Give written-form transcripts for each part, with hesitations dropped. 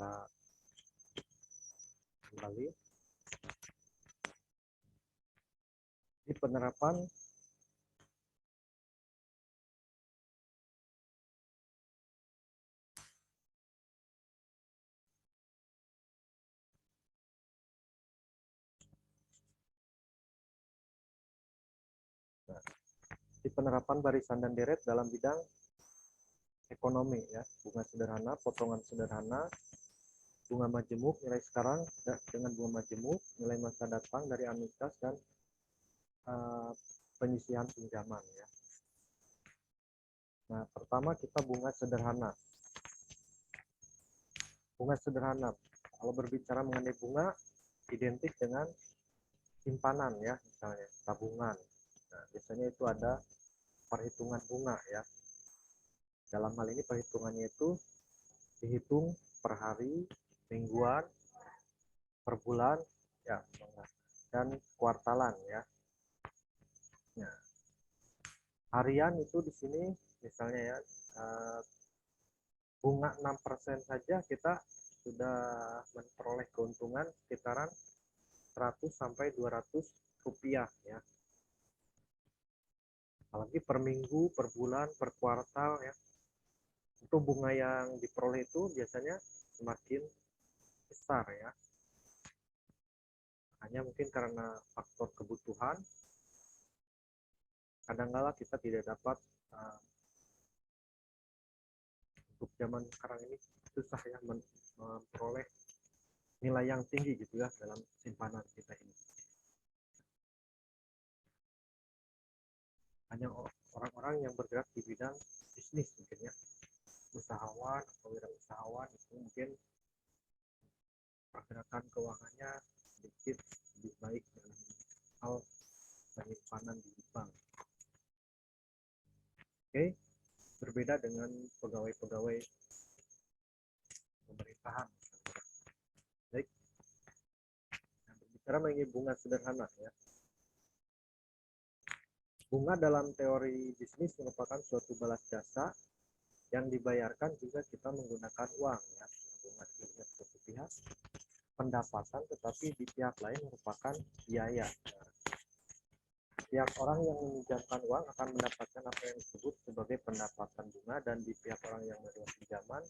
kita kembali di penerapan barisan dan deret dalam bidang ekonomi ya, bunga sederhana, potongan sederhana, bunga majemuk nilai sekarang dengan bunga majemuk, nilai masa datang dari anuitas dan penyisihan pinjaman ya. Nah, pertama kita bunga sederhana. Bunga sederhana, kalau berbicara mengenai bunga, identik dengan simpanan ya, misalnya tabungan. Nah, biasanya itu ada perhitungan bunga ya. Dalam hal ini perhitungannya itu dihitung per hari, mingguan, per bulan, ya, dan kuartalan ya. Nah, harian itu di sini misalnya ya, bunga 6% saja kita sudah memperoleh keuntungan sekitaran 100 sampai 200 rupiah ya. Apalagi per minggu, per bulan, per kuartal ya. Itu bunga yang diperoleh itu biasanya semakin besar ya. Hanya mungkin karena faktor kebutuhan, kadang-kala kita tidak dapat, untuk zaman sekarang ini susah ya memperoleh nilai yang tinggi gitu ya dalam simpanan kita ini. Hanya orang-orang yang bergerak di bidang bisnis mungkin ya, usahawan atau wirausahawan itu mungkin pergerakan keuangannya sedikit lebih baik dalam hal penyimpanan di bank. Oke, berbeda dengan pegawai-pegawai pemerintahan. Baik, nah, berbicara mengenai bunga sederhana ya. Bunga dalam teori bisnis merupakan suatu balas jasa yang dibayarkan jika kita menggunakan uang ya. Bunga dilihat satu pihak pendapatan, tetapi di pihak lain merupakan biaya. Nah, pihak orang yang meminjamkan uang akan mendapatkan apa yang disebut sebagai pendapatan bunga, dan di pihak orang yang menerima pinjaman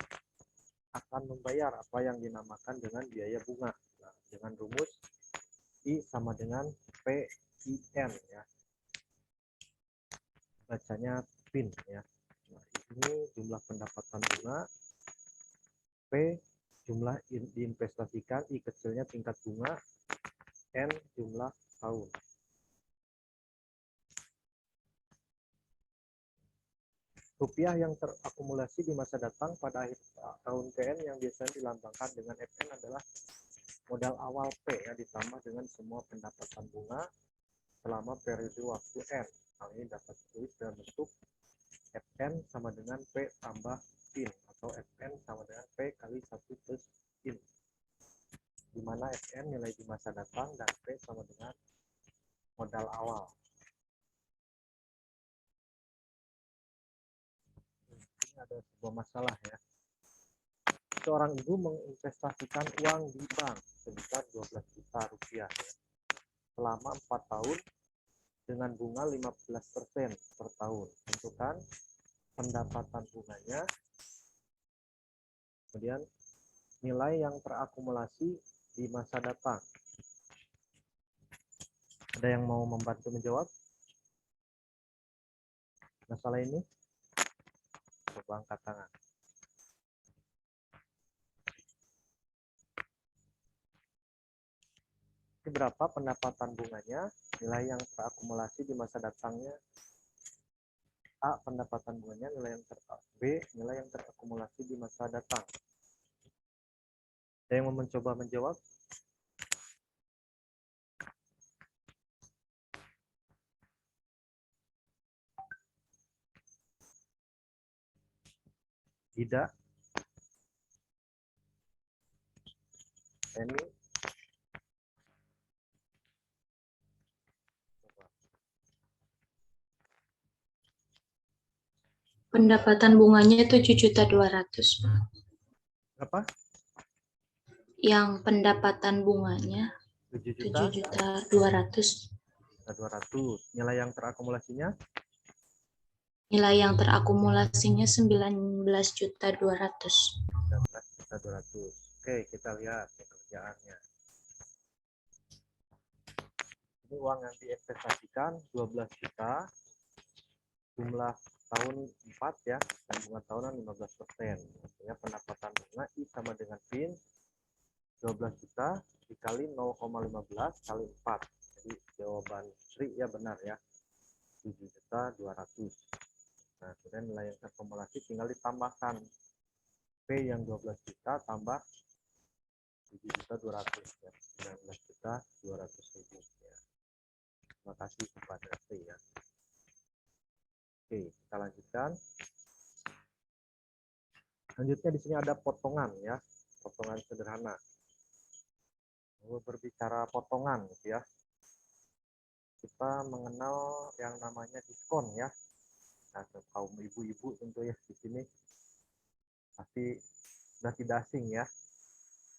akan membayar apa yang dinamakan dengan biaya bunga. Nah, dengan rumus I sama dengan PIN ya. Bacanya PIN ya. Nah, ini jumlah pendapatan bunga, P jumlah diinvestasikan, I kecilnya tingkat bunga, N jumlah tahun. Rupiah yang terakumulasi di masa datang pada akhir tahun PN yang biasanya dilambangkan dengan FN adalah modal awal P ya, ditambah dengan semua pendapatan bunga selama periode waktu N. Hal ini dapat ditulis dalam bentuk FN sama dengan P tambah PIN, atau FN sama dengan P kali 1 plus PIN, di mana FN nilai di masa datang dan P sama dengan modal awal. Ini ada sebuah masalah ya. Seorang ibu menginvestasikan uang di bank sebesar 12 juta rupiah ya, selama 4 tahun dengan bunga 15% per tahun. Tentukan pendapatan bunganya, kemudian nilai yang terakumulasi di masa datang. Ada yang mau membantu menjawab masalah ini? Coba angkat tangan. Ini berapa pendapatan bunganya, nilai yang terakumulasi di masa datangnya? A, pendapatan bunganya, B, nilai yang terakumulasi di masa datang. Ada yang mau mencoba menjawab? Tidak. Ini pendapatan bunganya 7.200.000, Pak. apa? Yang pendapatan bunganya 7.200.000. 200. Nilai yang terakumulasinya? Nilai yang terakumulasinya 19.200.000. 19.200.000. Oke, kita lihat pekerjaannya. Ini uang yang diinvestasikan 12 juta. Jumlah tahun 4 ya, dan bunga tahunan 15%. Artinya pendapatan bunga I sama dengan PIN 12 juta dikali 0,15 kali 4. Jadi jawaban Sri ya benar ya. 7.200.000. Nah, kemudian nilai yang terakumulasi tinggal ditambahkan. P yang 12 juta tambah 7.200.000 ya. 19.200.000 ya. Terima kasih kepada Sri ya. Oke, kita lanjutkan. Selanjutnya di sini ada potongan ya, potongan sederhana. Berbicara potongan gitu ya. Kita mengenal yang namanya diskon ya. Nah, kaum ibu-ibu tentu ya di sini pasti sudah tidak asing ya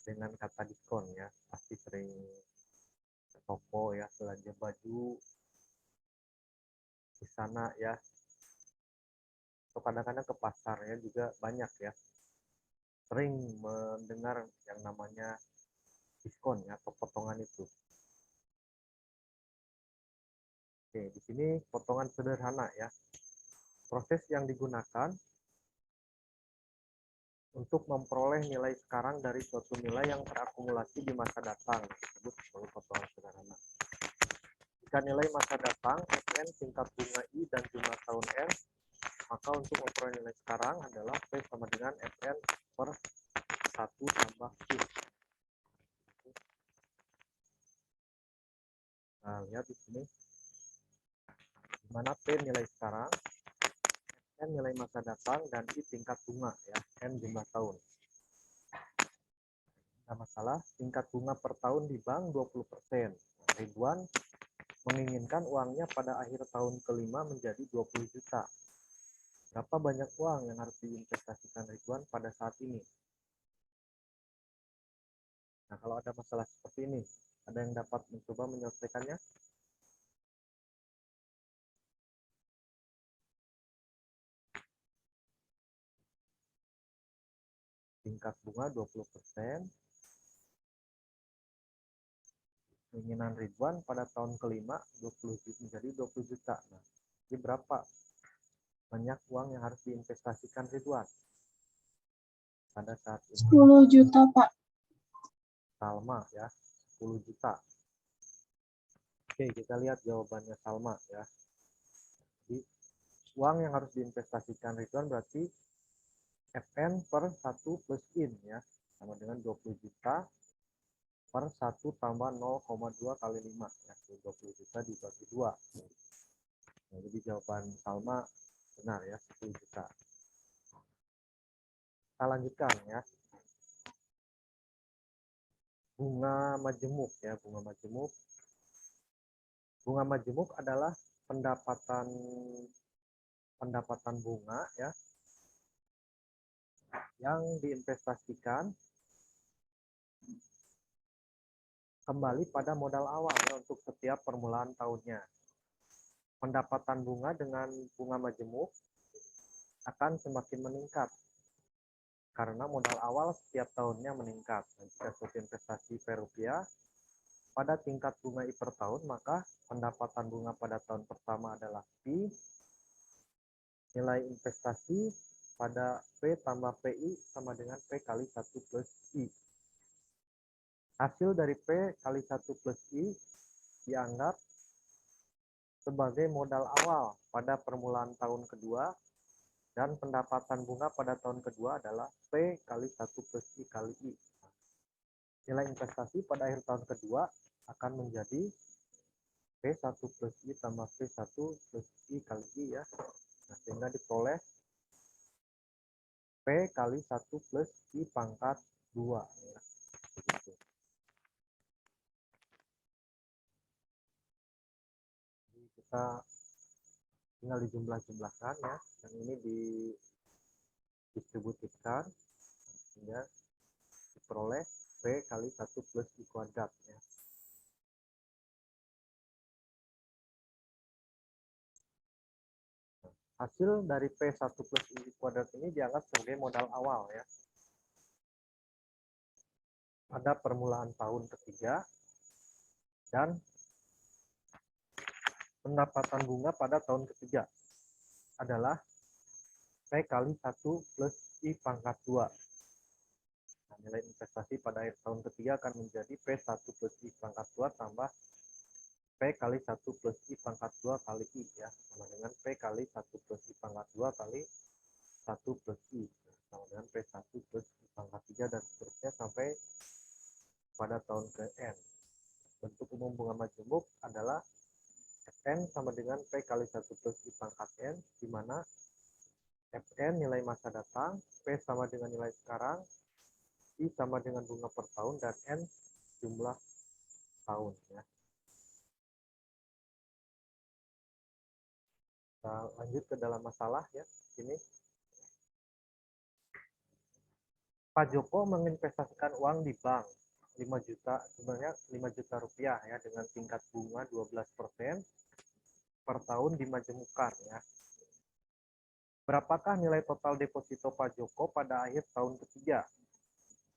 dengan kata diskon ya. Pasti sering ke toko ya, belanja baju di sana ya. Atau kadang-kadang ke pasarnya juga banyak ya. Sering mendengar yang namanya diskon ya, atau potongan itu. Oke, di sini potongan sederhana ya. Proses yang digunakan untuk memperoleh nilai sekarang dari suatu nilai yang terakumulasi di masa datang disebut sebagai potongan sederhana. Jika nilai masa datang Fn tingkat bunga I dan jumlah tahun N, maka untuk memperoleh nilai sekarang adalah P sama dengan Fn per 1 tambah Q. Nah, lihat di sini. Di mana P nilai sekarang, N nilai masa datang, dan I tingkat bunga ya, N jumlah tahun. Tidak masalah, tingkat bunga per tahun di bank 20%. Nah, Ridwan menginginkan uangnya pada akhir tahun kelima menjadi 20 juta. Berapa banyak uang yang harus diinvestasikan Ridwan pada saat ini? Nah, kalau ada masalah seperti ini, ada yang dapat mencoba menyelesaikannya? Tingkat bunga 20%. Keinginan Ridwan pada tahun kelima 20 juta menjadi 20 juta. Nah, jadi berapa banyak uang yang harus diinvestasikan Ridwan pada saat ini? 10 juta, Pak. Salma ya, 10 juta. Oke, kita lihat jawabannya Salma ya. Jadi, uang yang harus diinvestasikan Ridwan berarti Fn per 1 plus IN ya, sama dengan 20 juta per 1 tambah 0,2 kali 5 ya, 20 juta dibagi 2. Nah, jadi jawaban Salma benar ya, 10 juta. Kita lanjutkan ya. Bunga majemuk ya, bunga majemuk. Bunga majemuk adalah pendapatan bunga ya yang diinvestasikan kembali pada modal awal ya, untuk setiap permulaan tahunnya. Pendapatan bunga dengan bunga majemuk akan semakin meningkat karena modal awal setiap tahunnya meningkat. Dan jika suatu investasi P rupiah pada tingkat bunga I per tahun, maka pendapatan bunga pada tahun pertama adalah P, nilai investasi pada P tambah PI sama dengan P kali 1 plus I. Hasil dari P kali 1 plus I dianggap sebagai modal awal pada permulaan tahun kedua, dan pendapatan bunga pada tahun kedua adalah P kali 1 plus I kali I. Nilai investasi pada akhir tahun kedua akan menjadi P1 plus I tambah P1 plus I kali I ya. Nah, sehingga diperoleh P kali 1 plus I pangkat 2 ya. Begitu. Jadi kita tinggal dijumlah-jumlahkan ya, dan ini didistributifkan sehingga diperoleh P kali 1 plus I kuadrat ya. Hasil dari P1 plus I kuadrat ini dianggap sebagai modal awal ya. Pada permulaan tahun ketiga dan pendapatan bunga pada tahun ketiga adalah P kali 1 plus I pangkat 2. Nah, nilai investasi pada akhir tahun ketiga akan menjadi P1 plus I pangkat 2 tambah P kali 1 plus I pangkat 2 kali I ya. Sama dengan P kali 1 plus I pangkat 2 kali 1 plus I. Sama dengan P1 plus I pangkat 3 dan seterusnya sampai pada tahun ke N. Bentuk umum bunga majemuk adalah Fn sama dengan P kali 1 plus I pangkat N, di mana Fn nilai masa datang, P sama dengan nilai sekarang, I sama dengan bunga per tahun, dan N jumlah tahun. Ya. Kita lanjut ke dalam masalah ya. Ini Pak Joko menginvestasikan uang di bank 5 juta, sebenarnya 5 juta rupiah ya, dengan tingkat bunga 12% per tahun dimajemukan ya. Berapakah nilai total deposito Pak Joko pada akhir tahun ketiga?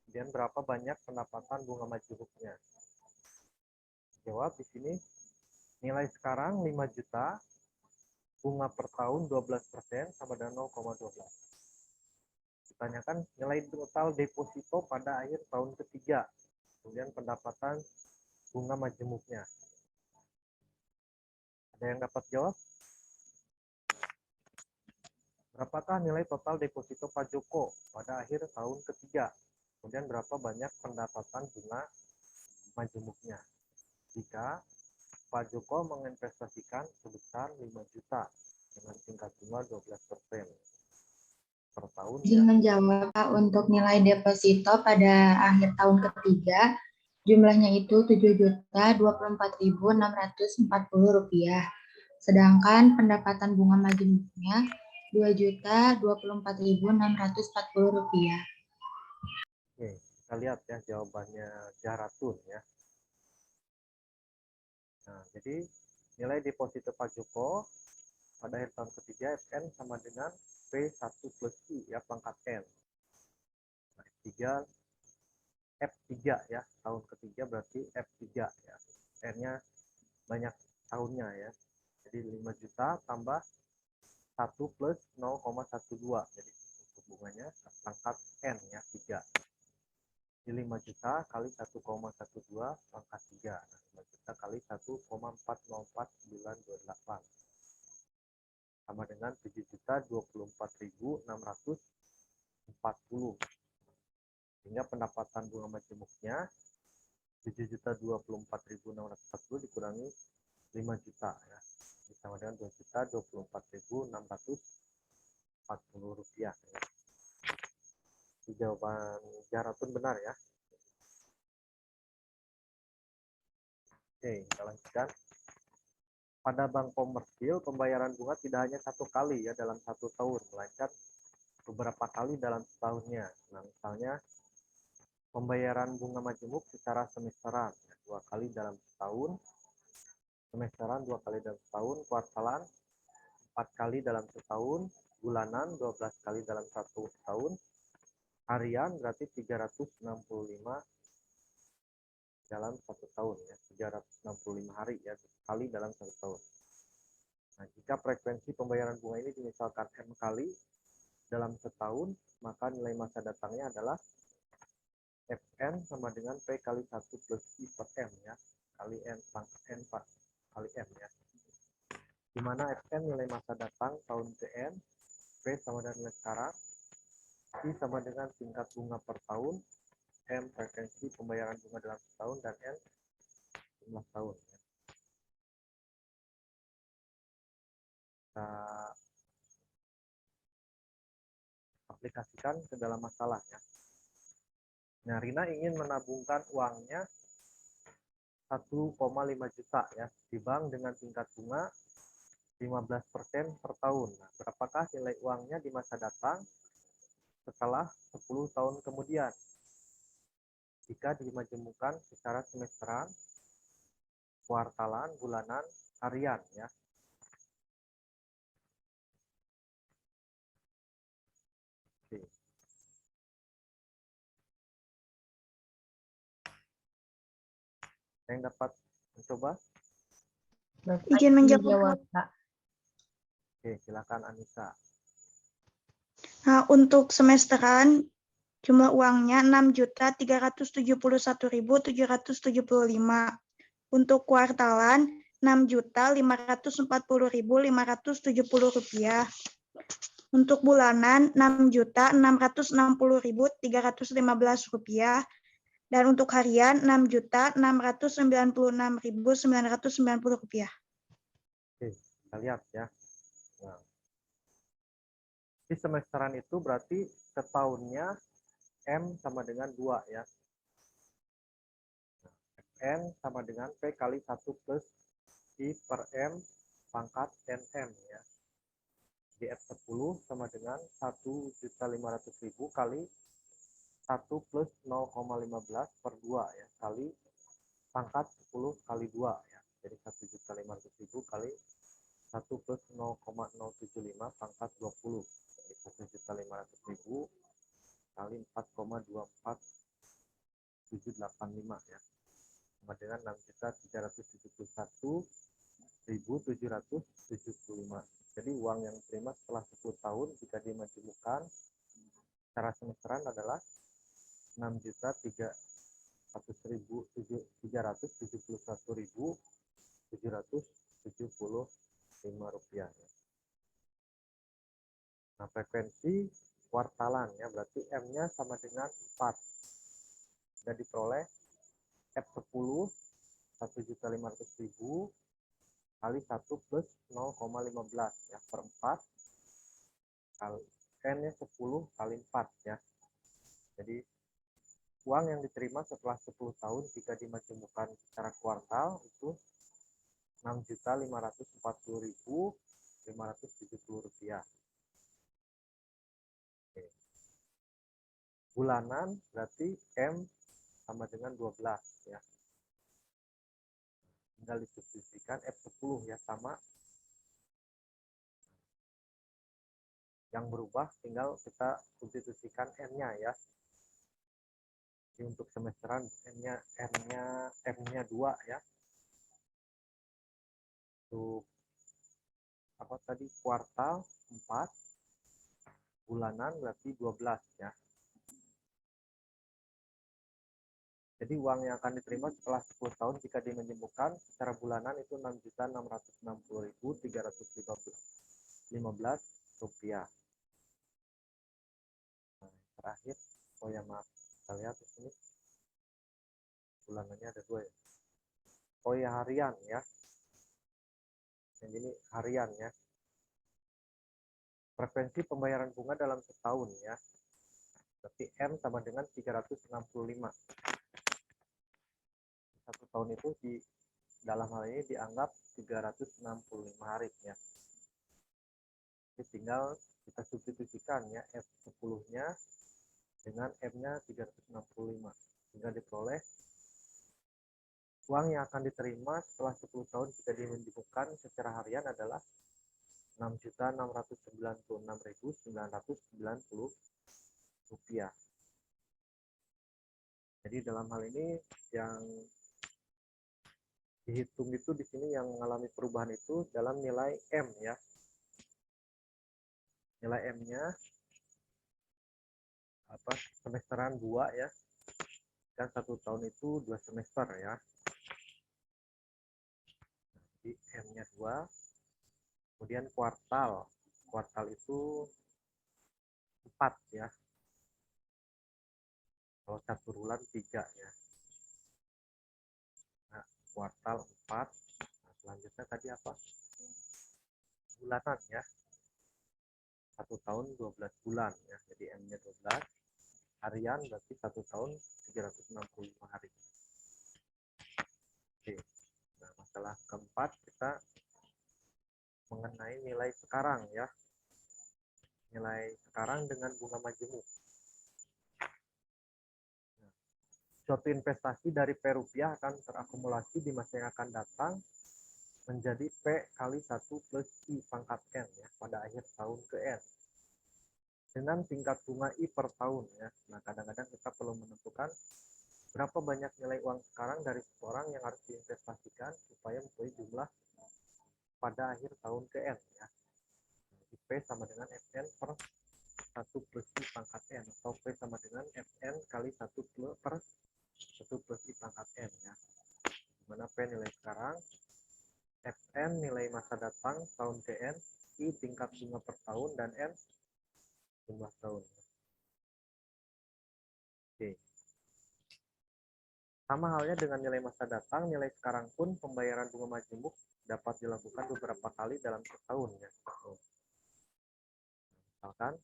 Kemudian berapa banyak pendapatan bunga majemuknya? Jawab di sini, nilai sekarang 5 juta, bunga per tahun 12% sama dengan 0,12. Ditanyakan nilai total deposito pada akhir tahun ketiga. Kemudian pendapatan bunga majemuknya. Ada yang dapat jawab? Berapakah nilai total deposito Pak Joko pada akhir tahun ketiga? Kemudian berapa banyak pendapatan bunga majemuknya? Jika Pak Joko menginvestasikan sebesar 5 juta dengan tingkat bunga 12% per tahun ya. Izin menjawab, Pak, untuk nilai deposito pada akhir tahun ketiga, jumlahnya itu Rp7.024.640. Sedangkan pendapatan bunga majemuknya Rp2.024.640. Oke, kita lihat ya jawabannya Jaratun ya. Nah, jadi nilai deposito Pak Joko pada akhir tahun ketiga Fn sama dengan P1 plus I ya pangkat N. Nah, F3 ya, tahun ketiga berarti F3 ya. N-nya banyak tahunnya ya. Jadi 5 juta tambah 1 plus 0,12. Jadi untuk bunganya pangkat N ya 3. Jadi 5 juta kali 1,12 pangkat 3. Nah, 5 juta kali 1,404928 sama dengan 7.024.640. Sehingga pendapatan bunga majemuknya 7.024.640 dikurangi 5 juta ya. Sama dengan 2.024.640 rupiah ya. Jawaban Jaratun benar ya. Oke, kita lanjutkan. Pada bank komersil, pembayaran bunga tidak hanya satu kali ya dalam satu tahun, melainkan beberapa kali dalam setahunnya. Nah, misalnya pembayaran bunga majemuk secara semesteran, ya, 2 kali dalam setahun, semesteran 2 kali dalam setahun, kuartalan 4 kali dalam setahun, bulanan 12 kali dalam satu tahun, harian berarti 365 dalam satu tahun ya, 365 hari ya, kali dalam satu tahun. Nah, jika frekuensi pembayaran bunga ini misalkan M kali dalam setahun, maka nilai masa datangnya adalah Fn sama dengan P kali 1 plus I per M ya, kali N pangkat N kali M ya. Di mana Fn nilai masa datang tahun ke N, P sama dengan nilai sekarang, I sama dengan tingkat bunga per tahun, M frekuensi pembayaran bunga dalam setahun, dan N jumlah tahun. Kita aplikasikan ke dalam masalah ya. Nah, Rina ingin menabungkan uangnya 1,5 juta ya di bank dengan tingkat bunga 15% per tahun. Nah, berapakah nilai uangnya di masa datang setelah 10 tahun kemudian? jika dimajemukkan secara semesteran, kuartalan, bulanan, harian ya. Oke. Yang dapat mencoba? Izin menjawab, Pak. Oke, silakan Anissa. Nah, untuk semesteran jumlah uangnya 6.371.775. Untuk kuartalan 6.540.570 rupiah. Untuk bulanan 6.660.315 rupiah. Dan untuk harian 6.696.990 rupiah. Oke, kita lihat ya. Nah, di semesteran itu berarti setahunnya M sama dengan 2 ya. N sama dengan P kali 1 plus I per M pangkat NM ya. Di F10 sama dengan 1.500.000 kali 1 plus 0,15 per 2 ya. Kali pangkat 10 kali 2 ya. Jadi 1.500.000 kali 1 plus 0,075 pangkat 20. Jadi 1.500.000 kali 4,24785 ya. Sama dengan 6.371.775. Jadi uang yang diterima setelah 10 tahun jika dimajemukkan secara semesteran adalah 6.371.775 rupiah. Nah, frekuensi kuartalan ya, berarti M-nya sama dengan 4. Sudah diperoleh F10 1.500.000 kali 1 plus 0,15 ya per 4 kali N-nya 10 kali 4 ya. Jadi uang yang diterima setelah 10 tahun jika dimajemukkan secara kuartal itu 6.540.570 rupiah. Oke. Bulanan berarti M sama dengan 12 ya. Tinggal disubstitusikan F10 ya, sama. Yang berubah tinggal kita substitusikan N-nya ya. Jadi untuk semesteran M-nya 2 ya. Untuk apa tadi, kuartal 4, bulanan berarti 12 ya. Jadi uang yang akan diterima setelah 10 tahun jika dimajemukkan secara bulanan itu 6.660.315 rupiah. Nah, terakhir, oh ya maaf, kita lihat di sini bulanannya ada 2 ya. Oh ya, harian ya. Yang ini harian ya. Frekuensi pembayaran bunga dalam setahun ya. Berarti M sama dengan 365. Satu tahun itu di dalam hal ini dianggap 365 hari ya. Jadi tinggal kita substitusikan ya F10-nya dengan M-nya 365 sehingga diperoleh uang yang akan diterima setelah 10 tahun jika dimajemukkan secara harian adalah 6.696.990 rupiah. Jadi dalam hal ini yang dihitung itu di sini yang mengalami perubahan itu dalam nilai M ya. Nilai M-nya apa, semesteran 2 ya. Dan 1 tahun itu 2 semester ya. Jadi M-nya 2. Kemudian kuartal. Kuartal itu 4 ya. Kalau 1 bulan 3 ya. Nah, kuartal 4. Nah, selanjutnya tadi apa? Bulanan ya. 1 tahun 12 bulan ya. Jadi M-nya 12. Harian berarti 1 tahun 365 hari. Oke. Nah, masalah keempat kita mengenai nilai sekarang ya. Nilai sekarang dengan bunga majemuk. Nah, suatu investasi dari P rupiah akan terakumulasi di masa yang akan datang menjadi P kali 1 plus I pangkat N ya, pada akhir tahun ke N. Dengan tingkat bunga I per tahun ya. Nah, kadang-kadang kita perlu menentukan berapa banyak nilai uang sekarang dari seseorang yang harus diinvestasikan supaya mempunyai jumlah pada akhir tahun ke N ya. Jadi P sama dengan Fn per 1 plus I pangkat N, atau P sama dengan Fn kali 1 per 1 plus I pangkat N ya. Dimana P nilai sekarang, Fn nilai masa datang tahun ke N, I tingkat bunga per tahun, dan N jumlah tahun. Oke. Sama halnya dengan nilai masa datang, nilai sekarang pun pembayaran bunga majemuk dapat dilakukan beberapa kali dalam setahun ya. Misalkan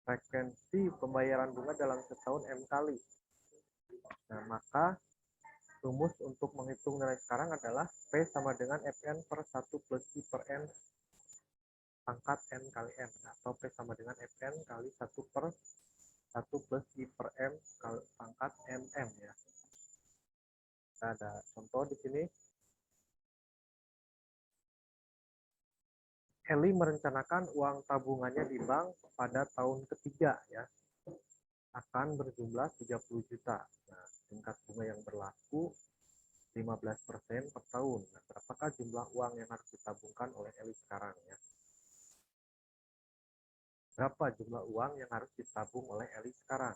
frekuensi pembayaran bunga dalam setahun M kali. Nah, maka rumus untuk menghitung nilai sekarang adalah P sama dengan Fn per 1 plus I per N pangkat N kali M, atau P sama dengan Fn kali 1 per 1 plus I per M kali pangkat MM ya. Kita ada contoh di sini. Eli merencanakan uang tabungannya di bank pada tahun ketiga ya, akan berjumlah 30 juta. Nah, tingkat bunga yang berlaku 15% per tahun. Nah, berapakah jumlah uang yang harus ditabungkan oleh Eli sekarang ya? Berapa jumlah uang yang harus ditabung oleh Eli sekarang?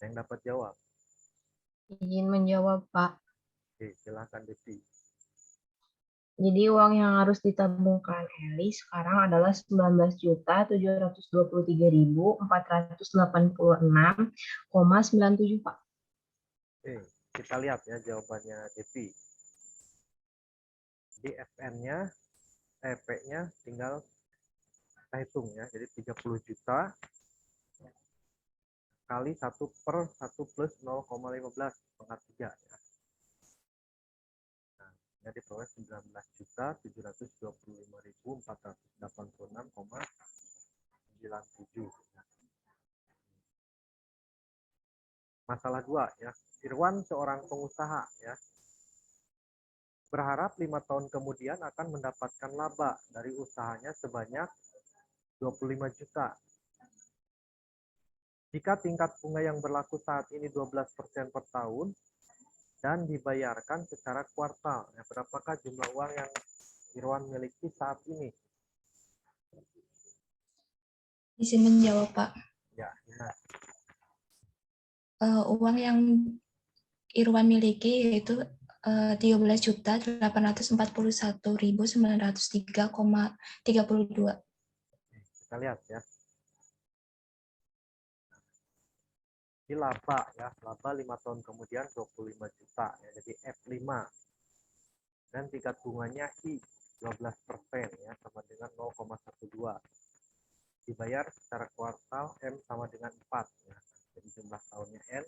Yang dapat jawab? Izin menjawab, Pak. Oke, silahkan Devi. Jadi uang yang harus ditabungkan Eli sekarang adalah 19.723.486,97, Pak. Oke, kita lihat ya jawabannya Devi. Di Fn-nya, P-nya tinggal kita hitung ya. Jadi 30 juta kali 1 per 1 plus 0,15 pangkat 3 ya. Nah, ini diperoleh 19.725.486,97 ya. Masalah 2 ya. Irwan seorang pengusaha ya, berharap 5 tahun kemudian akan mendapatkan laba dari usahanya sebanyak 25 juta. Jika tingkat bunga yang berlaku saat ini 12% per tahun dan dibayarkan secara kuartal, ya, berapakah jumlah uang yang Irwan miliki saat ini? Izin menjawab, Pak. Ya, nah. Uang yang Irwan miliki yaitu 13.841.903,32. Kita lihat ya. Ini laba ya, laba 5 tahun kemudian 25 juta ya, jadi F5. Dan tingkat bunganya I 12% ya, sama dengan 0,12. Dibayar secara kuartal M sama dengan 4 ya. Jadi jumlah tahunnya N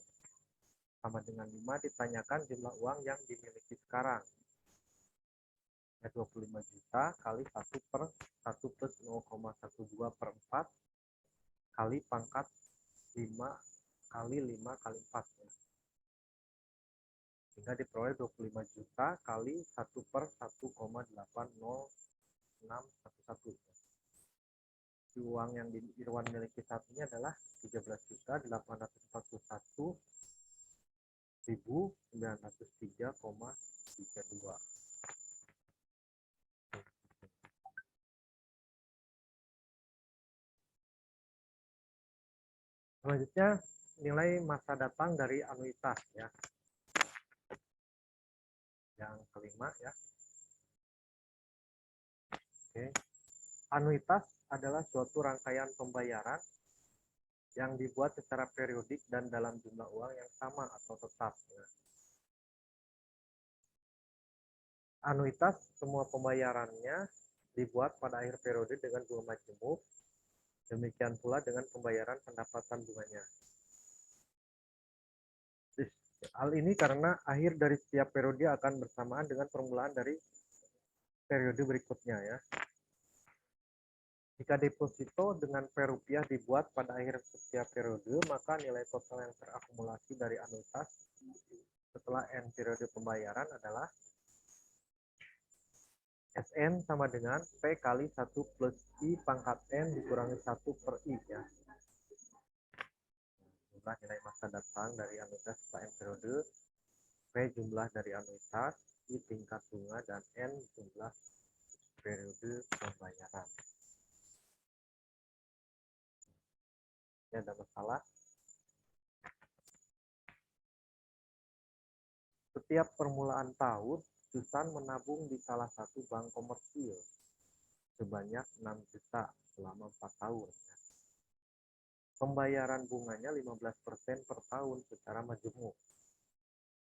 sama dengan 5, ditanyakan jumlah uang yang dimiliki sekarang. Ya, 25 juta kali 1 per 1 plus 0,12 per 4 kali pangkat 5 kali 5 kali 4 ya. Sehingga diperoleh 25 juta kali 1 per 1,80611 ya. Uang yang Irwan miliki saat ini adalah 13.841.903,32. Selanjutnya nilai masa datang dari anuitas ya. Yang kelima ya. Oke. Anuitas adalah suatu rangkaian pembayaran yang dibuat secara periodik dan dalam jumlah uang yang sama atau tetap ya. Anuitas semua pembayarannya dibuat pada akhir periode dengan bunga majemuk. Demikian pula dengan pembayaran pendapatan bunganya. Hal ini karena akhir dari setiap periode akan bersamaan dengan permulaan dari periode berikutnya ya. Jika deposito dengan P rupiah dibuat pada akhir setiap periode, maka nilai total yang terakumulasi dari anuitas setelah N periode pembayaran adalah SN sama dengan P kali 1 plus I pangkat N dikurangi 1 per I ya. Jumlah nilai masa datang dari anuitas setelah N periode, P jumlah dari anuitas, I tingkat bunga, dan N jumlah periode pembayaran. Ini ada masalah. Setiap permulaan tahun, Susan menabung di salah satu bank komersil sebanyak 6 juta selama 4 tahun. Pembayaran bunganya 15% per tahun secara majemuk.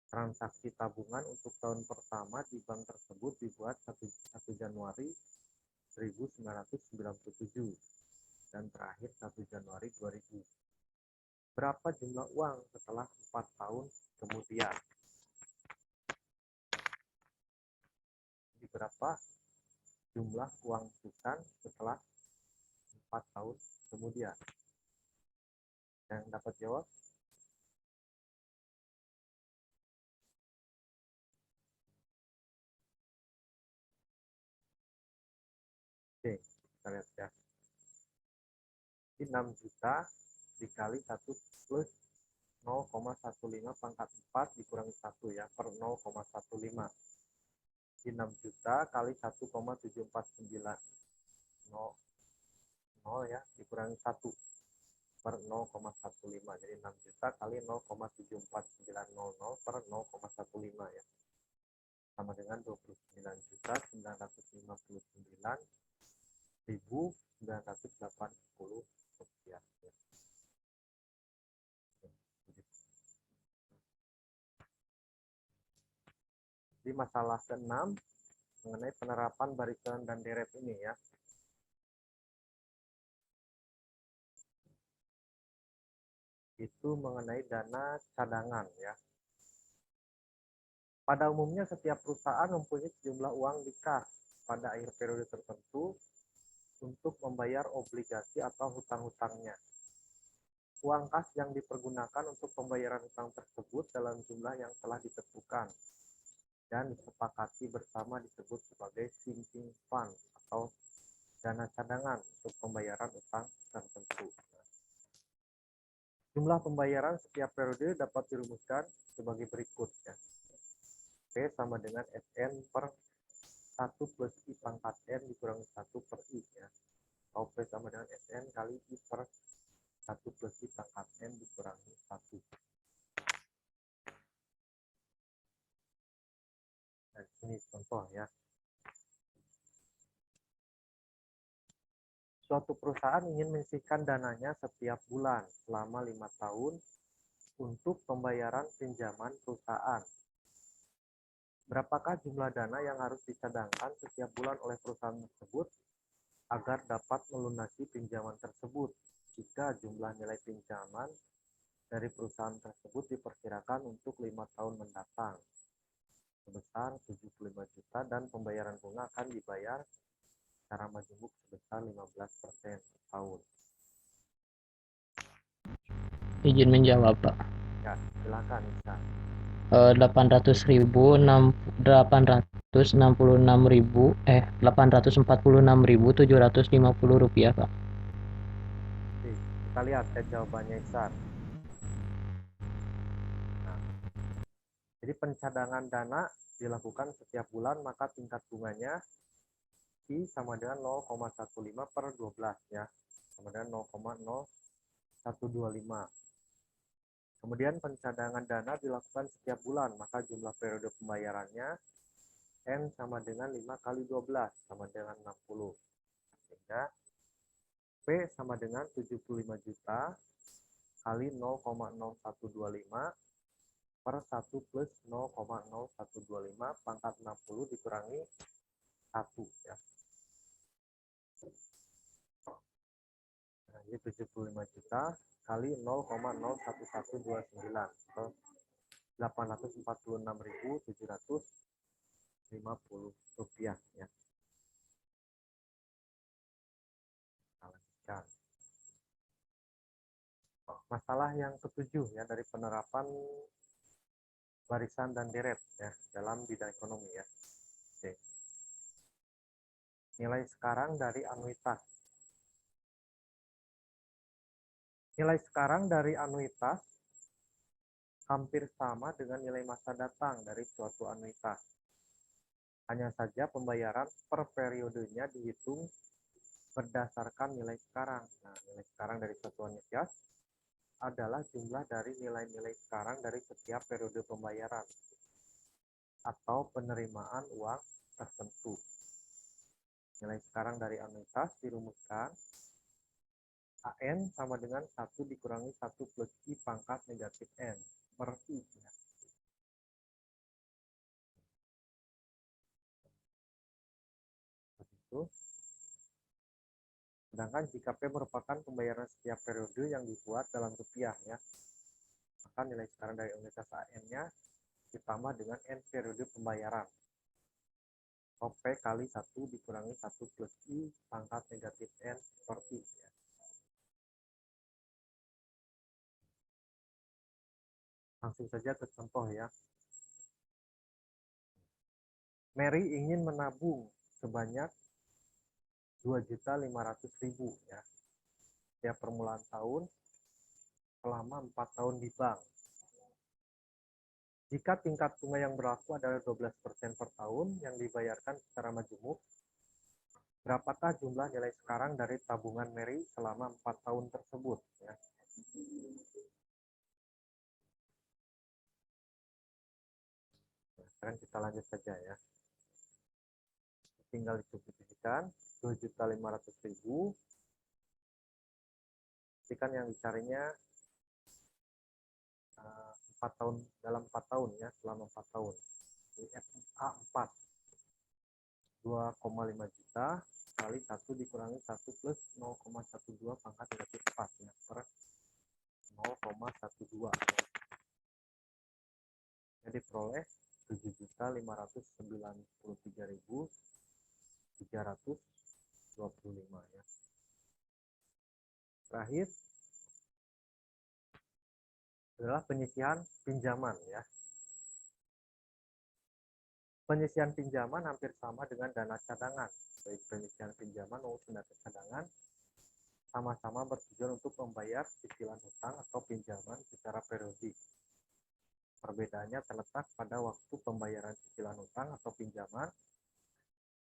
Transaksi tabungan untuk tahun pertama di bank tersebut dibuat 1 Januari 1997 dan terakhir 1 Januari 2000. Berapa jumlah uang setelah 4 tahun kemudian? Jadi berapa jumlah uang Susan setelah 4 tahun kemudian? Yang dapat jawab? Oke, kita lihat ya. Ini 6 juta dikali 1 plus 0,15 pangkat 4 dikurangi 1 ya, per 0,15. Ini 6 juta kali 1,749. 0 ya, dikurangi 1 per 0,15. Jadi 6 juta kali 0,74900 per 0,15 ya. Sama dengan 29.999.980 rupiah. Ya. Di masalah ke-6 mengenai penerapan barisan dan deret ini ya. Itu mengenai dana cadangan ya. Pada umumnya setiap perusahaan mempunyai sejumlah uang di kas pada akhir periode tertentu untuk membayar obligasi atau hutang-hutangnya. Uang kas yang dipergunakan untuk pembayaran hutang tersebut dalam jumlah yang telah ditentukan dan disepakati bersama disebut sebagai sinking fund atau dana cadangan untuk pembayaran hutang tertentu. Jumlah pembayaran setiap periode dapat dirumuskan sebagai berikut ya. P sama dengan SN per 1 plus I pangkat N dikurangi 1 per I ya. Atau P sama dengan SN kali I per 1 plus I pangkat N dikurangi 1. Dan ini contoh ya. Suatu perusahaan ingin menyisihkan dananya setiap bulan selama 5 tahun untuk pembayaran pinjaman perusahaan. Berapakah jumlah dana yang harus dicadangkan setiap bulan oleh perusahaan tersebut agar dapat melunasi pinjaman tersebut jika jumlah nilai pinjaman dari perusahaan tersebut diperkirakan untuk 5 tahun mendatang sebesar 75 juta dan pembayaran bunga akan dibayar secara majemuk sebesar 15% per tahun. Izin menjawab, Pak. Ya, silakan Isa. 846.750 rupiah, Pak. Oke, kita lihat ya jawabannya Ihsan. Nah, jadi pencadangan dana dilakukan setiap bulan, maka tingkat bunganya I sama dengan 0,15 per 12 ya, sama dengan 0,0125. Kemudian pencadangan dana dilakukan setiap bulan, maka jumlah periode pembayarannya N sama dengan 5 kali 12 sama dengan 60. Sehingga P sama dengan 75 juta kali 0,0125 per 1 plus 0,0125 pangkat 60 dikurangi 1 ya. Nah, ini 75 juta kali 0,01129 atau 846.750 rupiah ya. Masalah yang ketujuh ya dari penerapan barisan dan deret ya dalam bidang ekonomi ya. Oke. Nilai sekarang dari anuitas. Nilai sekarang dari anuitas hampir sama dengan nilai masa datang dari suatu anuitas. Hanya saja pembayaran per periodenya dihitung berdasarkan nilai sekarang. Nah, nilai sekarang dari suatu anuitas adalah jumlah dari nilai-nilai sekarang dari setiap periode pembayaran atau penerimaan uang tertentu. Nilai sekarang dari anuitas dirumuskan AN sama dengan 1 dikurangi 1 plus I pangkat negatif N per I. Ya. Begitu. Sedangkan jika P merupakan pembayaran setiap periode yang dibuat dalam rupiah ya, maka nilai sekarang dari unitas AN-nya ditambah dengan N periode pembayaran. O P kali 1 dikurangi 1 plus I pangkat negatif N per I. Ya. Langsung saja ke contoh ya. Mary ingin menabung sebanyak 2.500.000 ya. Setiap permulaan tahun selama 4 tahun di bank. Jika tingkat bunga yang berlaku adalah 12% per tahun yang dibayarkan secara majemuk, berapakah jumlah nilai sekarang dari tabungan Mary selama 4 tahun tersebut? Ya. Nah, sekarang kita lanjut saja ya. Tinggal disubstitusikan 2.500.000. Pastikan yang dicarinya 4 tahun dalam 4 tahun ya, selama 4 tahun. Jadi FA4 2,5 juta kali 1 dikurangi 1 plus 0,12 pangkat negatif 4 ya, per 0,12. Jadi peroleh 7.593.325 ya. Terakhir adalah penyisihan pinjaman ya. Penyisihan pinjaman hampir sama dengan dana cadangan. Baik penyisihan pinjaman maupun dana cadangan sama-sama bertujuan untuk membayar cicilan hutang atau pinjaman secara periodik. Perbedaannya terletak pada waktu pembayaran cicilan hutang atau pinjaman.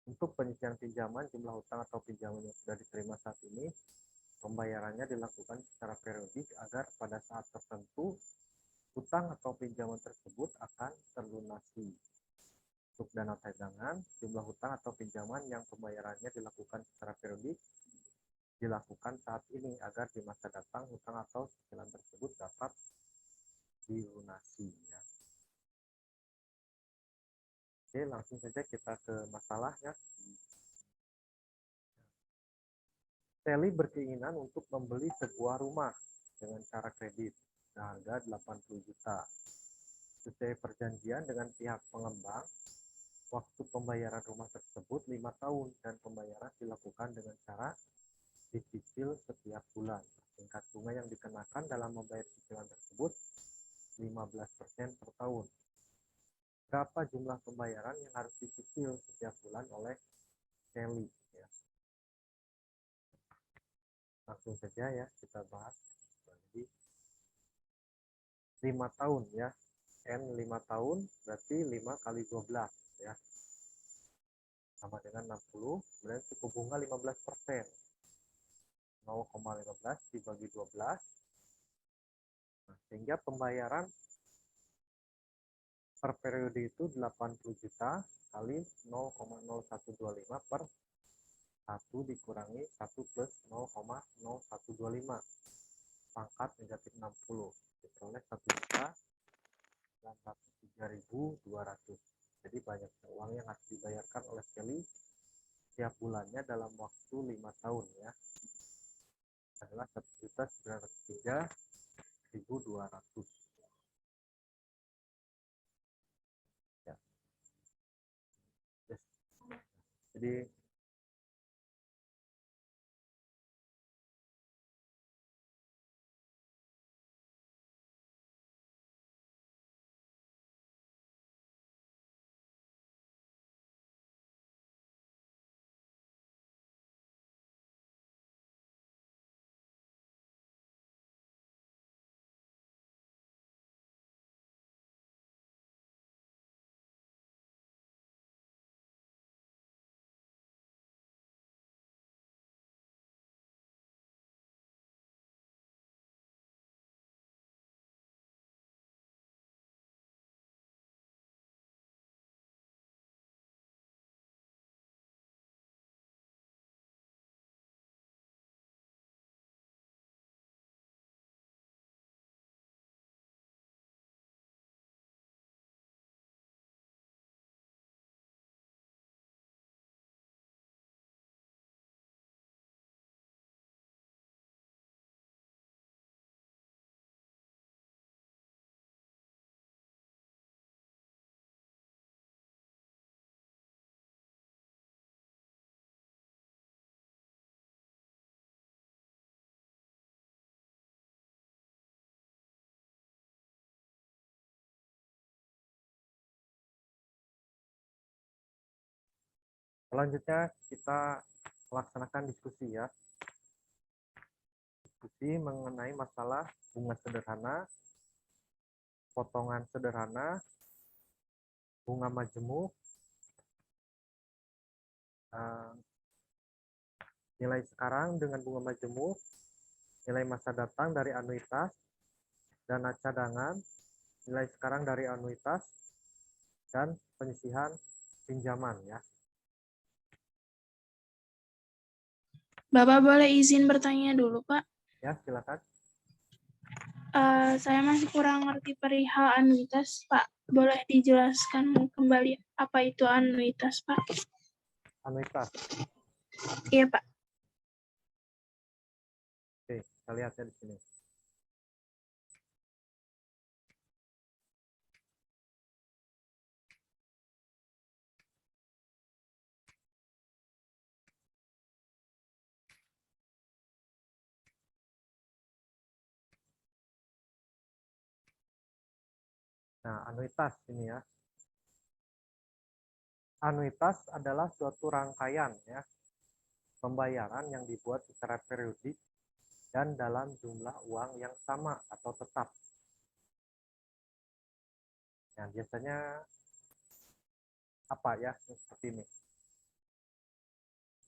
Untuk penyisihan pinjaman, jumlah hutang atau pinjaman yang sudah diterima saat ini, pembayarannya dilakukan secara periodik agar pada saat tertentu hutang atau pinjaman tersebut akan terlunasi. Untuk dana cadangan, jumlah hutang atau pinjaman yang pembayarannya dilakukan secara periodik dilakukan saat ini agar di masa datang hutang atau cicilan tersebut dapat dilunasi. Ya. Oke, langsung saja kita ke masalah ya. Sally berkeinginan untuk membeli sebuah rumah dengan cara kredit seharga 80 juta. Sesuai perjanjian dengan pihak pengembang, waktu pembayaran rumah tersebut 5 tahun dan pembayaran dilakukan dengan cara dicicil setiap bulan. Tingkat bunga yang dikenakan dalam membayar cicilan tersebut 15% per tahun. Berapa jumlah pembayaran yang harus dicicil setiap bulan oleh Sally? Ya. Langsung saja ya kita bahas. Jadi 5 tahun ya. N 5 tahun berarti 5 kali 12 ya. Sama dengan 60, kemudian suku bunga 15%. 0,15 dibagi 12. Nah, sehingga pembayaran per periode itu 80 juta kali 0,0125 per 1 dikurangi 1 plus 0,0125 pangkat negatif 60. Diperoleh 1.903.200. Jadi banyak uang yang harus dibayarkan oleh Sally setiap bulannya dalam waktu 5 tahun ya. Adalah 1.903.200. Ya. Yes. Jadi Selanjutnya kita melaksanakan diskusi ya. Diskusi mengenai masalah bunga sederhana, potongan sederhana, bunga majemuk, nilai sekarang dengan bunga majemuk, nilai masa datang dari anuitas, dana cadangan, nilai sekarang dari anuitas, dan penyisihan pinjaman ya. Bapak boleh izin bertanya dulu, Pak? Ya, silakan. Saya masih kurang ngerti perihal anuitas, Pak. Boleh dijelaskan kembali apa itu anuitas, Pak? Anuitas. Iya, Pak. Oke, kita lihat ya di sini. Nah, anuitas ini ya. Anuitas adalah suatu rangkaian ya pembayaran yang dibuat secara periodik dan dalam jumlah uang yang sama atau tetap. Nah, biasanya apa ya seperti ini.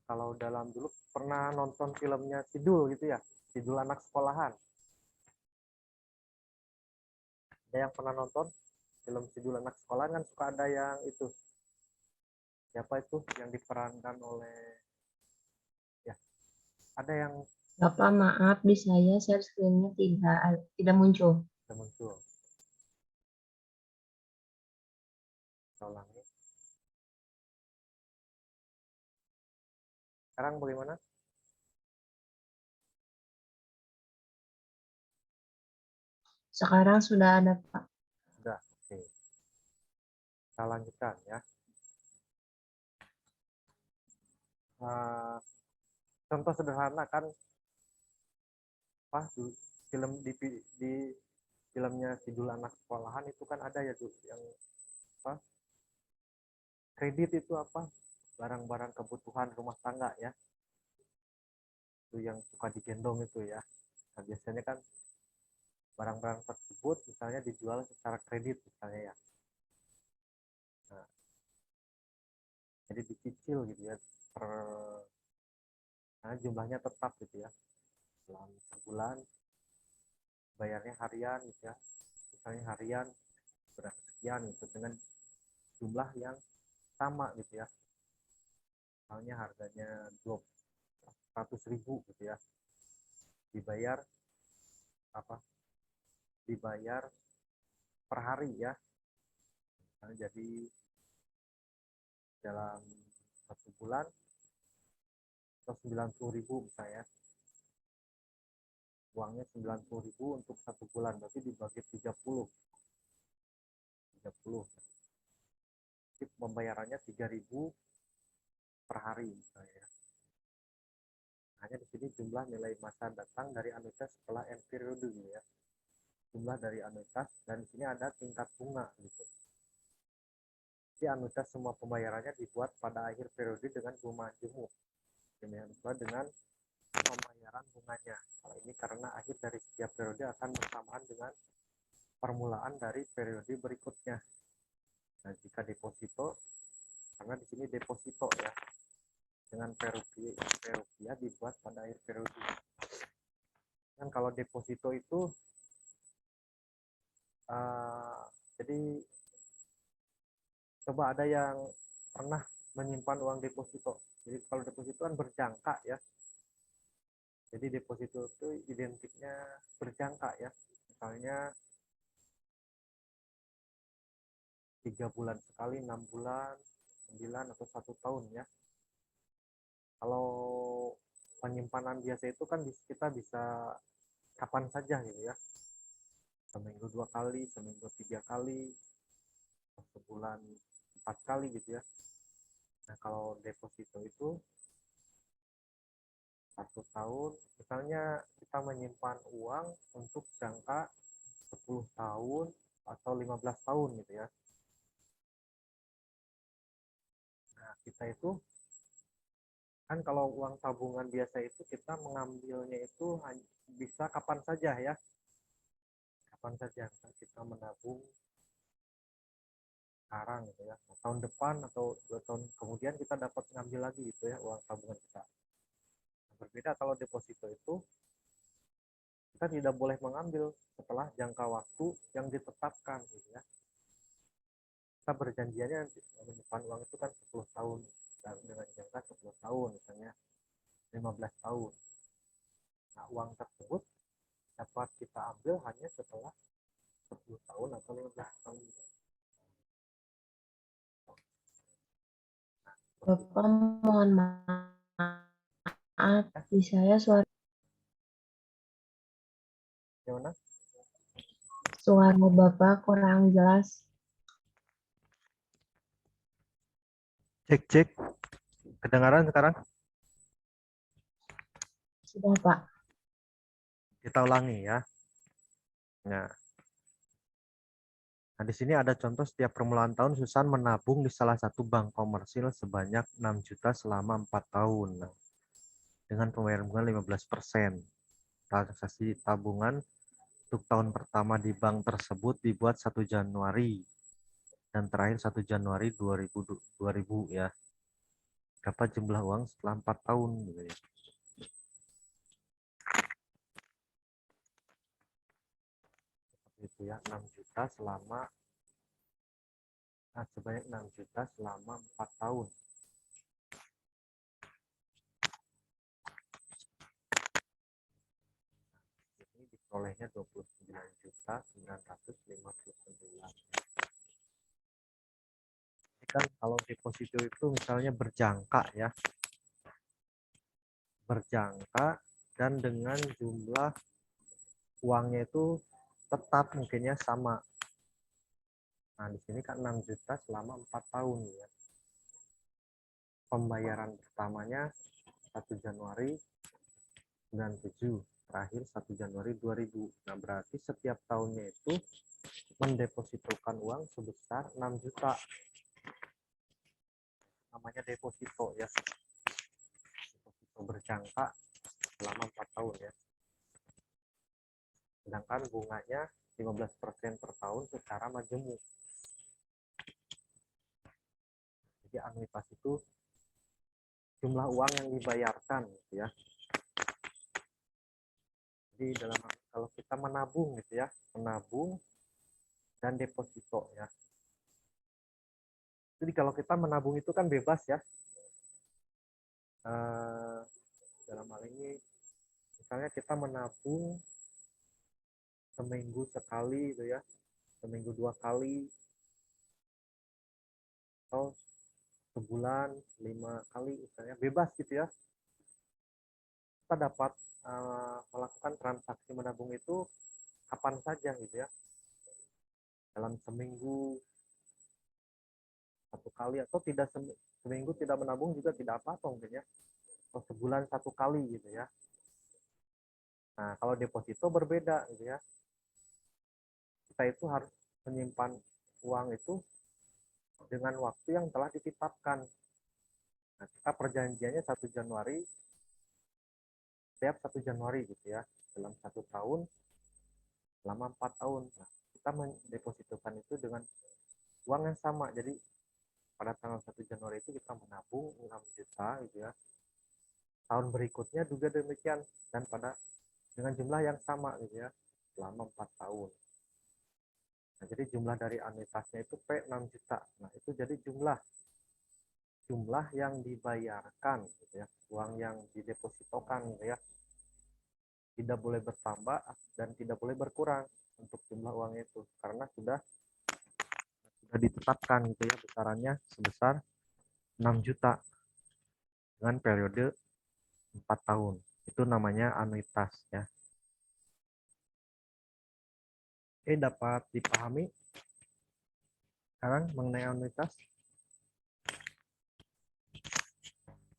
Kalau dalam dulu pernah nonton filmnya Sidul gitu ya, Sidul anak sekolahan. Ada yang pernah nonton film Sidul anak sekolahan kan suka ada yang itu. Siapa itu yang diperankan oleh ya, ada yang Bapak maaf di saya share screen-nya tidak muncul. muncul. Kita ulangi. Sekarang bagaimana? Sekarang sudah ada, Pak. Sudah, oke. Kita lanjutkan ya. Contoh sederhana kan film di filmnya Sidul anak sekolahan itu kan ada ya tuh yang apa kredit itu apa barang-barang kebutuhan rumah tangga ya itu yang suka digendong itu ya. Nah, biasanya kan barang-barang tersebut misalnya dijual secara kredit misalnya ya. Nah, jadi dicicil gitu ya nah, jumlahnya tetap gitu ya dalam sebulan bayarnya harian gitu ya misalnya harian berapa sekian gitu dengan jumlah yang sama gitu ya misalnya harganya 200.000 gitu ya dibayar per hari ya nah, jadi dalam satu bulan atau 90.000 misalnya uangnya 90.000 untuk satu bulan berarti dibagi 30 jadi pembayarannya 3.000 per hari misalnya. Hanya di sini jumlah nilai masa datang dari anuitas setelah N periode gitu ya. Jumlah dari anuitas dan di sini ada tingkat bunga gitu. Jadi anuitas semua pembayarannya dibuat pada akhir periode dengan bunga majemuk. Demikian pula dengan pembayaran bunganya. Hal ini karena akhir dari setiap periode akan bersamaan dengan permulaan dari periode berikutnya. Nah, jika deposito, karena di sini deposito ya, dengan perupiah dibuat pada akhir periode. Dan kalau deposito itu, jadi coba ada yang pernah menyimpan uang deposito. Jadi kalau deposito kan berjangka ya. Jadi deposito itu identiknya berjangka ya. Misalnya 3 bulan sekali, 6 bulan, 9 atau 1 tahun ya. Kalau penyimpanan biasa itu kan kita bisa kapan saja gitu ya. Seminggu 2 kali, seminggu 3 kali, sebulan 4 kali gitu ya. Nah kalau deposito itu 1 tahun, misalnya kita menyimpan uang untuk jangka 10 tahun atau 15 tahun gitu ya. Nah kita itu Kan kalau uang tabungan biasa itu kita mengambilnya itu bisa kapan saja ya. Kapan saja kita menabung sekarang gitu ya. Nah, tahun depan atau 2 tahun kemudian kita dapat ngambil lagi gitu ya uang tabungan kita. Nah, berbeda kalau deposito itu kita tidak boleh mengambil setelah jangka waktu yang ditetapkan gitu ya. Kita berjanjiannya menyimpan uang itu kan 10 tahun dan dengan jangka 10 tahun misalnya 15 tahun. Nah, uang tersebut dapat kita ambil hanya setelah 10 tahun atau 15 tahun. Bapak mohon maaf, di saya Gimana? suara Bapak kurang jelas. Cek. Kedengaran sekarang? Sudah, Pak. Kita ulangi ya. Nah, di sini ada contoh setiap permulaan tahun Susan menabung di salah satu bank komersil sebanyak 6 juta selama 4 tahun. Nah, dengan pembayaran bunga 15%. Transaksi tabungan untuk tahun pertama di bank tersebut dibuat 1 Januari dan terakhir 1 Januari 2000 ya. Berapa jumlah uang setelah 4 tahun gitu ya. Itu ya 6 juta sebanyak 6 juta selama 4 tahun. Ini diperolehnya 29.959. Ini kan kalau deposito itu misalnya berjangka ya. Berjangka dan dengan jumlah uangnya itu tetap mungkinnya sama. Nah, di sini kan 6 juta selama 4 tahun ya. Pembayaran pertamanya 1 Januari 97, terakhir 1 Januari 2000. Nah, berarti setiap tahunnya itu mendepositokan uang sebesar 6 juta. Namanya deposito ya. Deposito berjangka selama 4 tahun ya. Sedangkan bunganya 15% per tahun secara majemuk. Jadi anuitas itu jumlah uang yang dibayarkan gitu ya. Jadi kalau kita menabung gitu ya, menabung dan deposito ya. Jadi kalau kita menabung itu kan bebas ya. Dalam hal ini misalnya kita menabung seminggu sekali gitu ya, seminggu 2 kali, atau sebulan 5 kali misalnya, bebas gitu ya. Kita dapat melakukan transaksi menabung itu kapan saja gitu ya, dalam seminggu 1 kali, atau tidak seminggu tidak menabung juga tidak apa-apa mungkin ya, atau sebulan 1 kali gitu ya. Nah, kalau deposito berbeda gitu ya, kita itu harus menyimpan uang itu dengan waktu yang telah ditetapkan. Nah, kita perjanjiannya 1 Januari, setiap 1 Januari gitu ya, dalam 1 tahun selama 4 tahun. Nah, kita mendepositokan itu dengan uang yang sama. Jadi pada tanggal 1 Januari itu kita menabung 6 juta gitu ya. Tahun berikutnya juga demikian, dan dengan jumlah yang sama gitu ya, selama 4 tahun. Nah, jadi jumlah dari anuitasnya itu P 6 juta. Nah, itu jadi jumlah yang dibayarkan gitu ya, uang yang didepositokan gitu ya. Tidak boleh bertambah dan tidak boleh berkurang untuk jumlah uangnya itu, karena sudah ditetapkan gitu ya, besarannya sebesar 6 juta dengan periode 4 tahun. Itu namanya anuitas ya. Oke, dapat dipahami sekarang mengenai anuitas?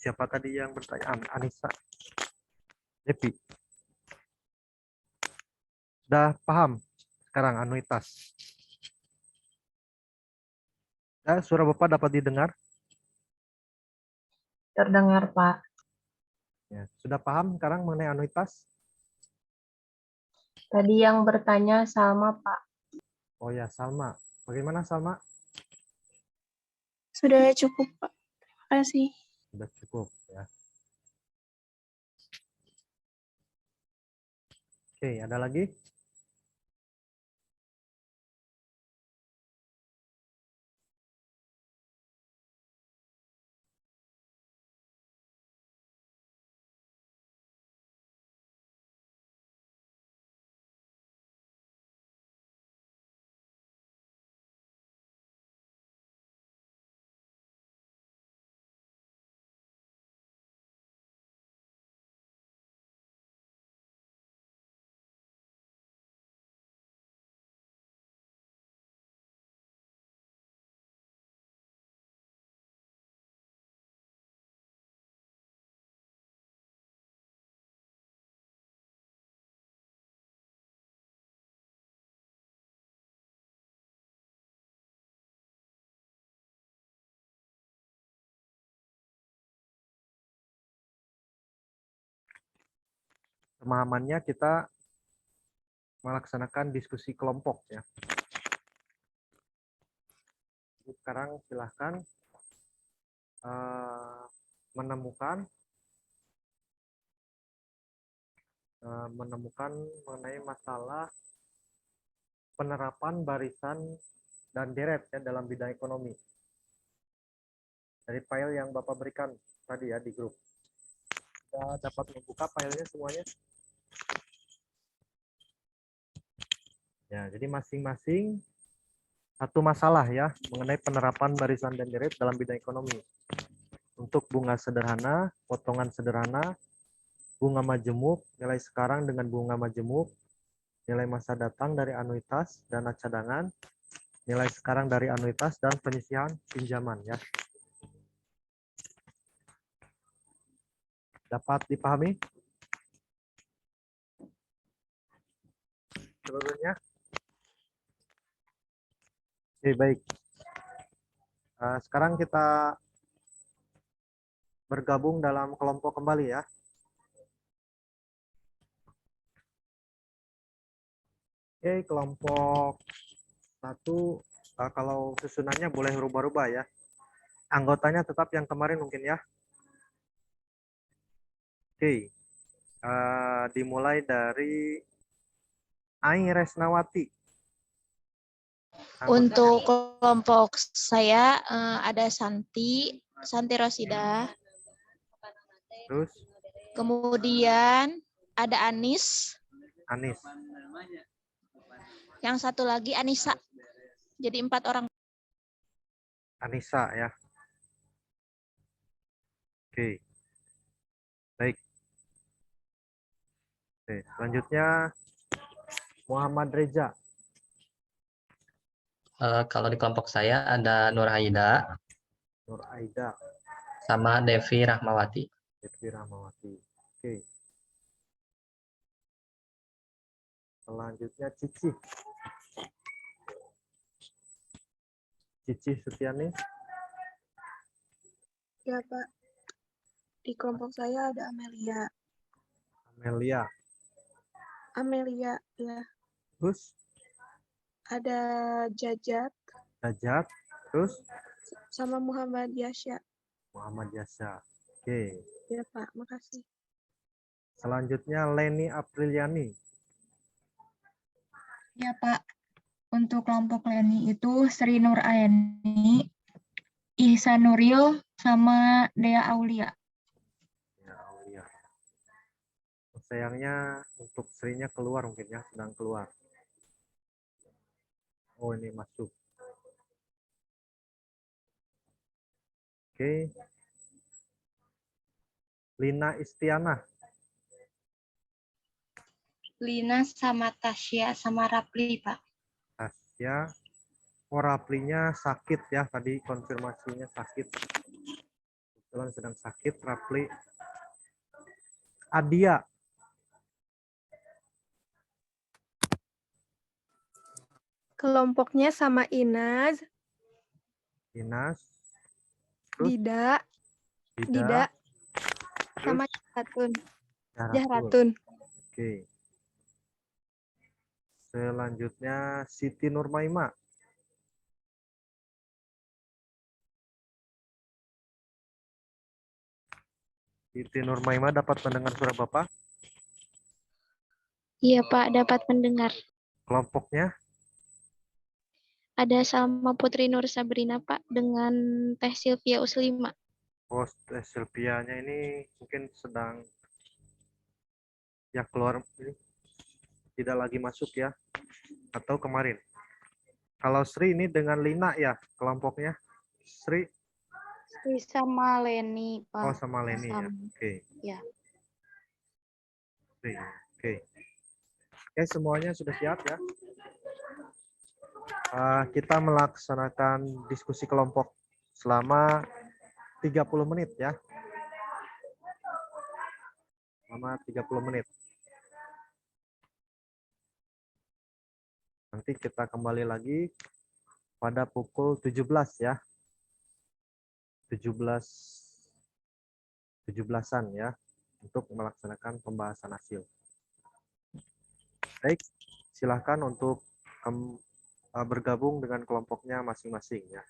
Siapa tadi yang bertanya? Anissa, Devi. Sudah paham sekarang anuitas? Ya, suara Bapak dapat didengar? Terdengar, Pak. Ya, sudah paham sekarang mengenai anuitas? Tadi yang bertanya Salma, Pak. Oh ya, Salma. Bagaimana Salma? Sudah cukup, Pak. Terima kasih. Sudah cukup ya. Oke, ada lagi? Pemahamannya kita melaksanakan diskusi kelompok ya. Sekarang silahkan menemukan mengenai masalah penerapan barisan dan deret ya dalam bidang ekonomi. Dari file yang Bapak berikan tadi ya di grup. Kita dapat membuka filenya semuanya. Ya, jadi masing-masing satu masalah ya mengenai penerapan barisan dan deret dalam bidang ekonomi. Untuk bunga sederhana, potongan sederhana, bunga majemuk, nilai sekarang dengan bunga majemuk, nilai masa datang dari anuitas, dana cadangan, nilai sekarang dari anuitas, dan penyisihan pinjaman ya. Dapat dipahami? Seluruhnya? Oke, baik. Sekarang kita bergabung dalam kelompok kembali ya. Oke, kelompok 1, kalau susunannya boleh rubah-rubah ya. Anggotanya tetap yang kemarin mungkin ya. Oke, dimulai dari Ai Resnawati. Untuk kelompok saya ada Santi Rosida. Terus Kemudian ada Anis. Anis. Yang satu lagi Anissa. Jadi 4 orang. Anissa ya. Oke. Baik. Oke, selanjutnya Muhammad Reza. Kalau di kelompok saya ada Nur Aida Nur Aida. sama Devi Rahmawati. Devi Rahmawati. Oke. Selanjutnya Cici. Cici Sutiani. Ya, Pak. Di kelompok saya ada Amelia. Amelia. Amelia, ya. Terus Ada Jajat Najat. Terus sama Muhammad Yasya. Muhammad Yasa. Oke. Ya, Pak. Makasih. Selanjutnya Leni Apriliani. Ya, Pak. Untuk kelompok Leni itu Sri Nur Aini, Ihsan Nuril, sama Dea Aulia. Ya, Aulia. Sayangnya untuk Sri-nya keluar mungkin ya, sedang keluar. Oh, ini masuk. Oke. Lina Istiana. Lina sama Tasya sama Rapli, Pak. Tasya. Oh, Raplinya sakit ya, tadi konfirmasinya sakit. Kebetulan sedang sakit, Rapli. Adia. Kelompoknya sama Inaz, Inas. Terus Dida, Dida. Sama Terus Jahratun. Jahratun. Oke. Selanjutnya Siti Nurmaima. Siti Nurmaima dapat mendengar suara Bapak? Iya Pak, dapat mendengar. Kelompoknya? Ada Salma Putri Nur Sabrina Pak dengan Teh Sylvia Uslima. Oh, Sylvia-nya ini mungkin sedang ya keluar, tidak lagi masuk ya, atau kemarin. Kalau Sri ini dengan Lina ya kelompoknya? Sri? Sri sama Leni, Pak. Oh, sama Leni ya. Oke. Ya. Oke. Oke, semuanya sudah siap ya. Kita melaksanakan diskusi kelompok selama 30 menit ya. Selama 30 menit. Nanti kita kembali lagi pada pukul 17 ya. 17-an ya untuk melaksanakan pembahasan hasil. Baik, silahkan untuk bergabung dengan kelompoknya masing-masing ya.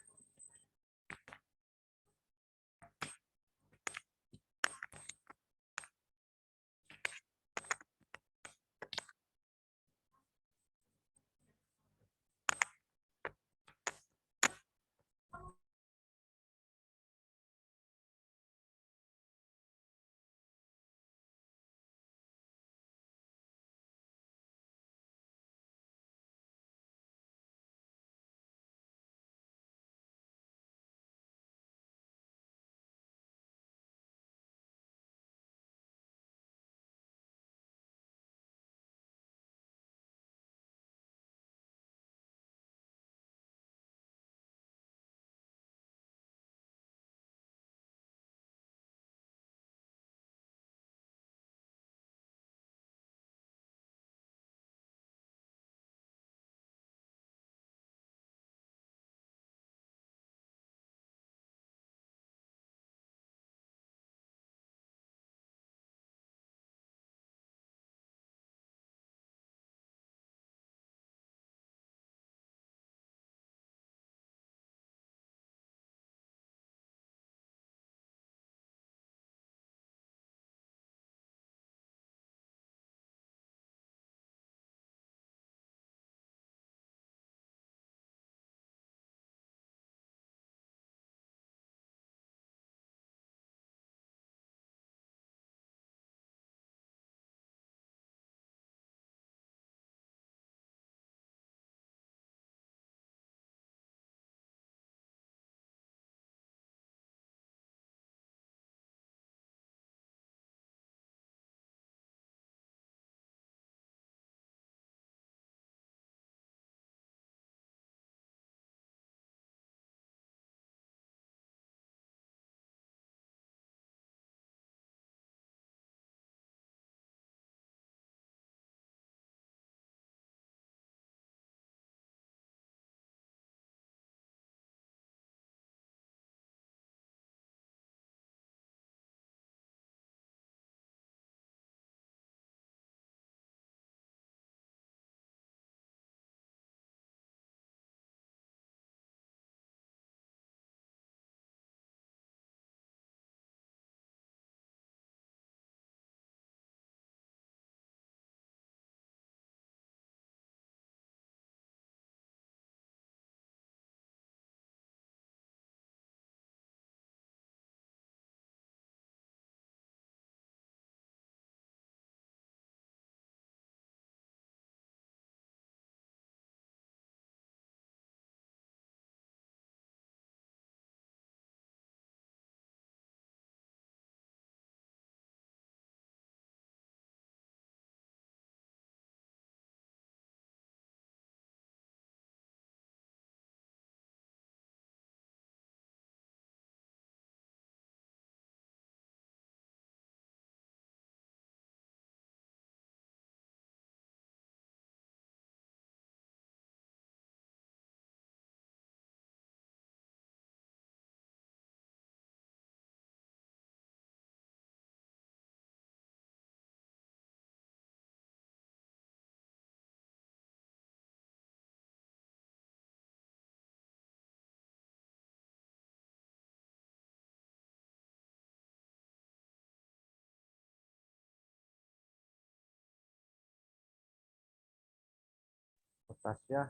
Tasya,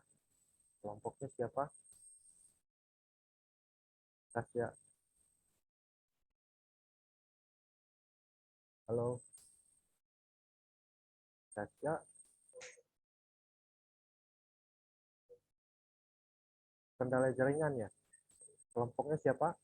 kelompoknya siapa? Tasya. Halo. Tasya. Kendala jaringan ya? Kelompoknya siapa?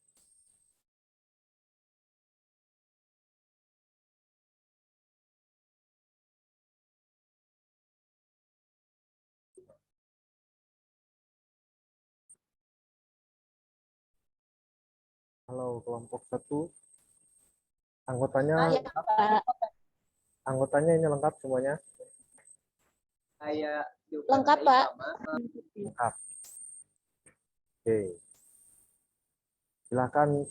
Halo, kelompok 1. Anggotanya anggotanya ini lengkap semuanya? Lengkap, Pak. Lengkap. Oke. Silakan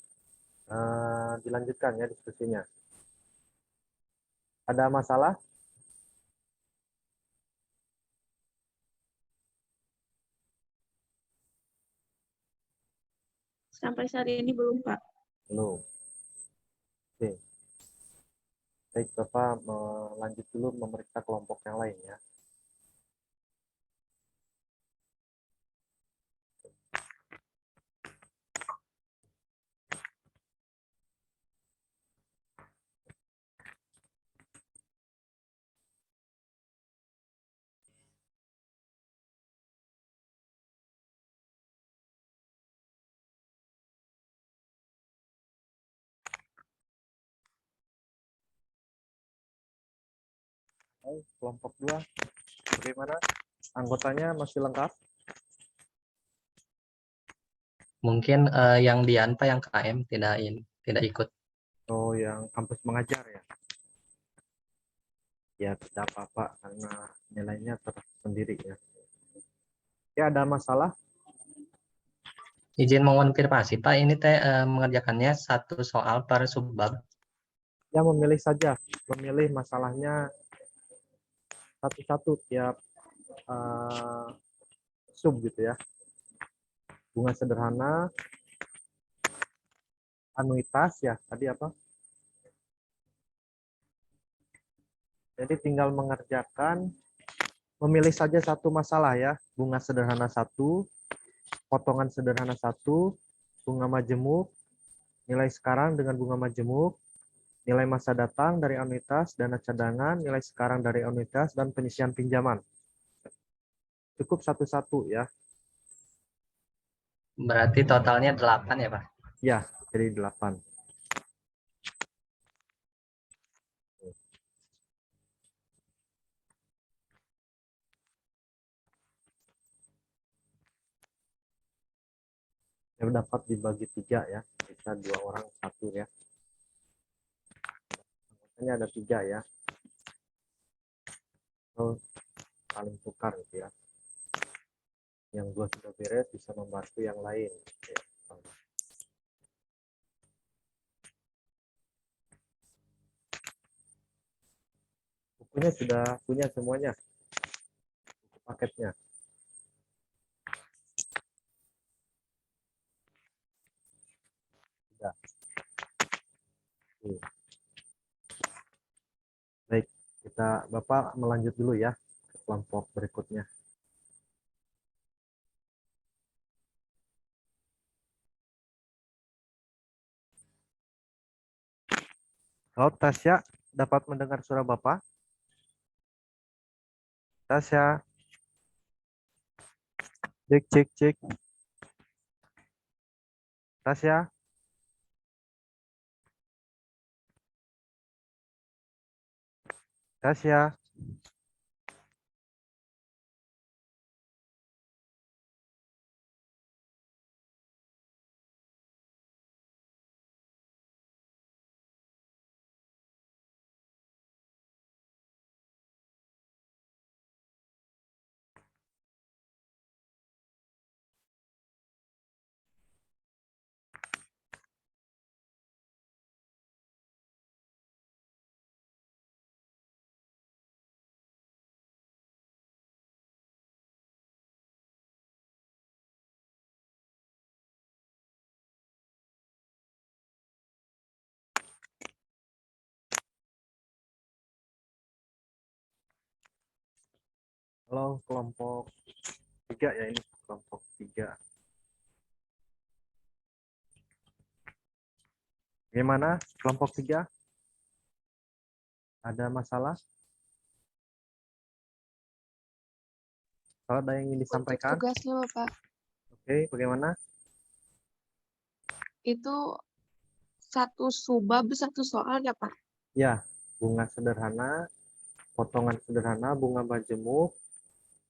dilanjutkan ya diskusinya. Ada masalah? Sampai saat ini belum, Pak. Belum. Oke. Baik, Bapak melanjut dulu memeriksa kelompok yang lain ya. Oke, kelompok 2. Bagaimana? Anggotanya masih lengkap? Mungkin yang Dian Pak yang KM tidak ikut. Oh, yang kampus mengajar ya? Ya, tidak apa-apa karena nilainya tersendiri ya. Ya, ada masalah? Izin mengonfirmasi Pak, ini teh mengerjakannya satu soal per subbab. Ya, memilih saja. Memilih masalahnya satu-satu tiap sub gitu ya. Bunga sederhana, anuitas ya, tadi apa? Jadi tinggal mengerjakan, memilih saja satu masalah ya. Bunga sederhana 1, potongan sederhana 1, bunga majemuk, nilai sekarang dengan bunga majemuk, nilai masa datang dari anuitas, dana cadangan, nilai sekarang dari anuitas, dan penyisian pinjaman. Cukup satu-satu ya. Berarti totalnya 8 ya Pak? Ya, jadi 8. Yang dapat dibagi 3 ya. Bisa 2 orang 1 ya. Ini ada 3 ya. Oh, saling tukar gitu ya. Yang 2 sudah beres bisa membantu yang lain. Ya. Bukunya sudah punya semuanya. Buku paketnya. Sudah. Baik, Bapak melanjut dulu ya ke kelompok berikutnya. Halo Tasya, dapat mendengar suara Bapak? Tasya. Cek, cek, cek. Tasya. Tasya. Halo, kelompok 3 ya ini, kelompok 3. Bagaimana kelompok 3? Ada masalah? Kalau ada yang ingin Untuk disampaikan? tugasnya Bapak, Oke, bagaimana? itu satu subbab satu soal ya Pak? Ya, bunga sederhana, potongan sederhana, bunga majemuk,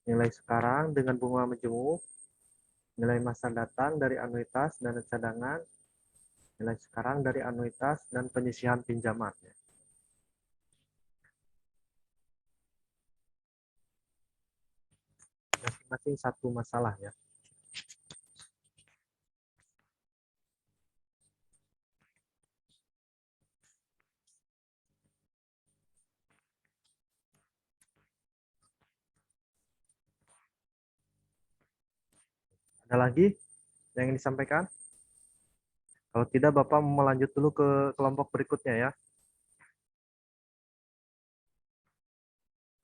nilai sekarang dengan bunga majemuk, nilai masa datang dari anuitas dan cadangan, nilai sekarang dari anuitas dan penyisihan pinjaman. Masing-masing satu masalah ya. Ada lagi yang ingin disampaikan? Kalau tidak, Bapak mau lanjut dulu ke kelompok berikutnya ya.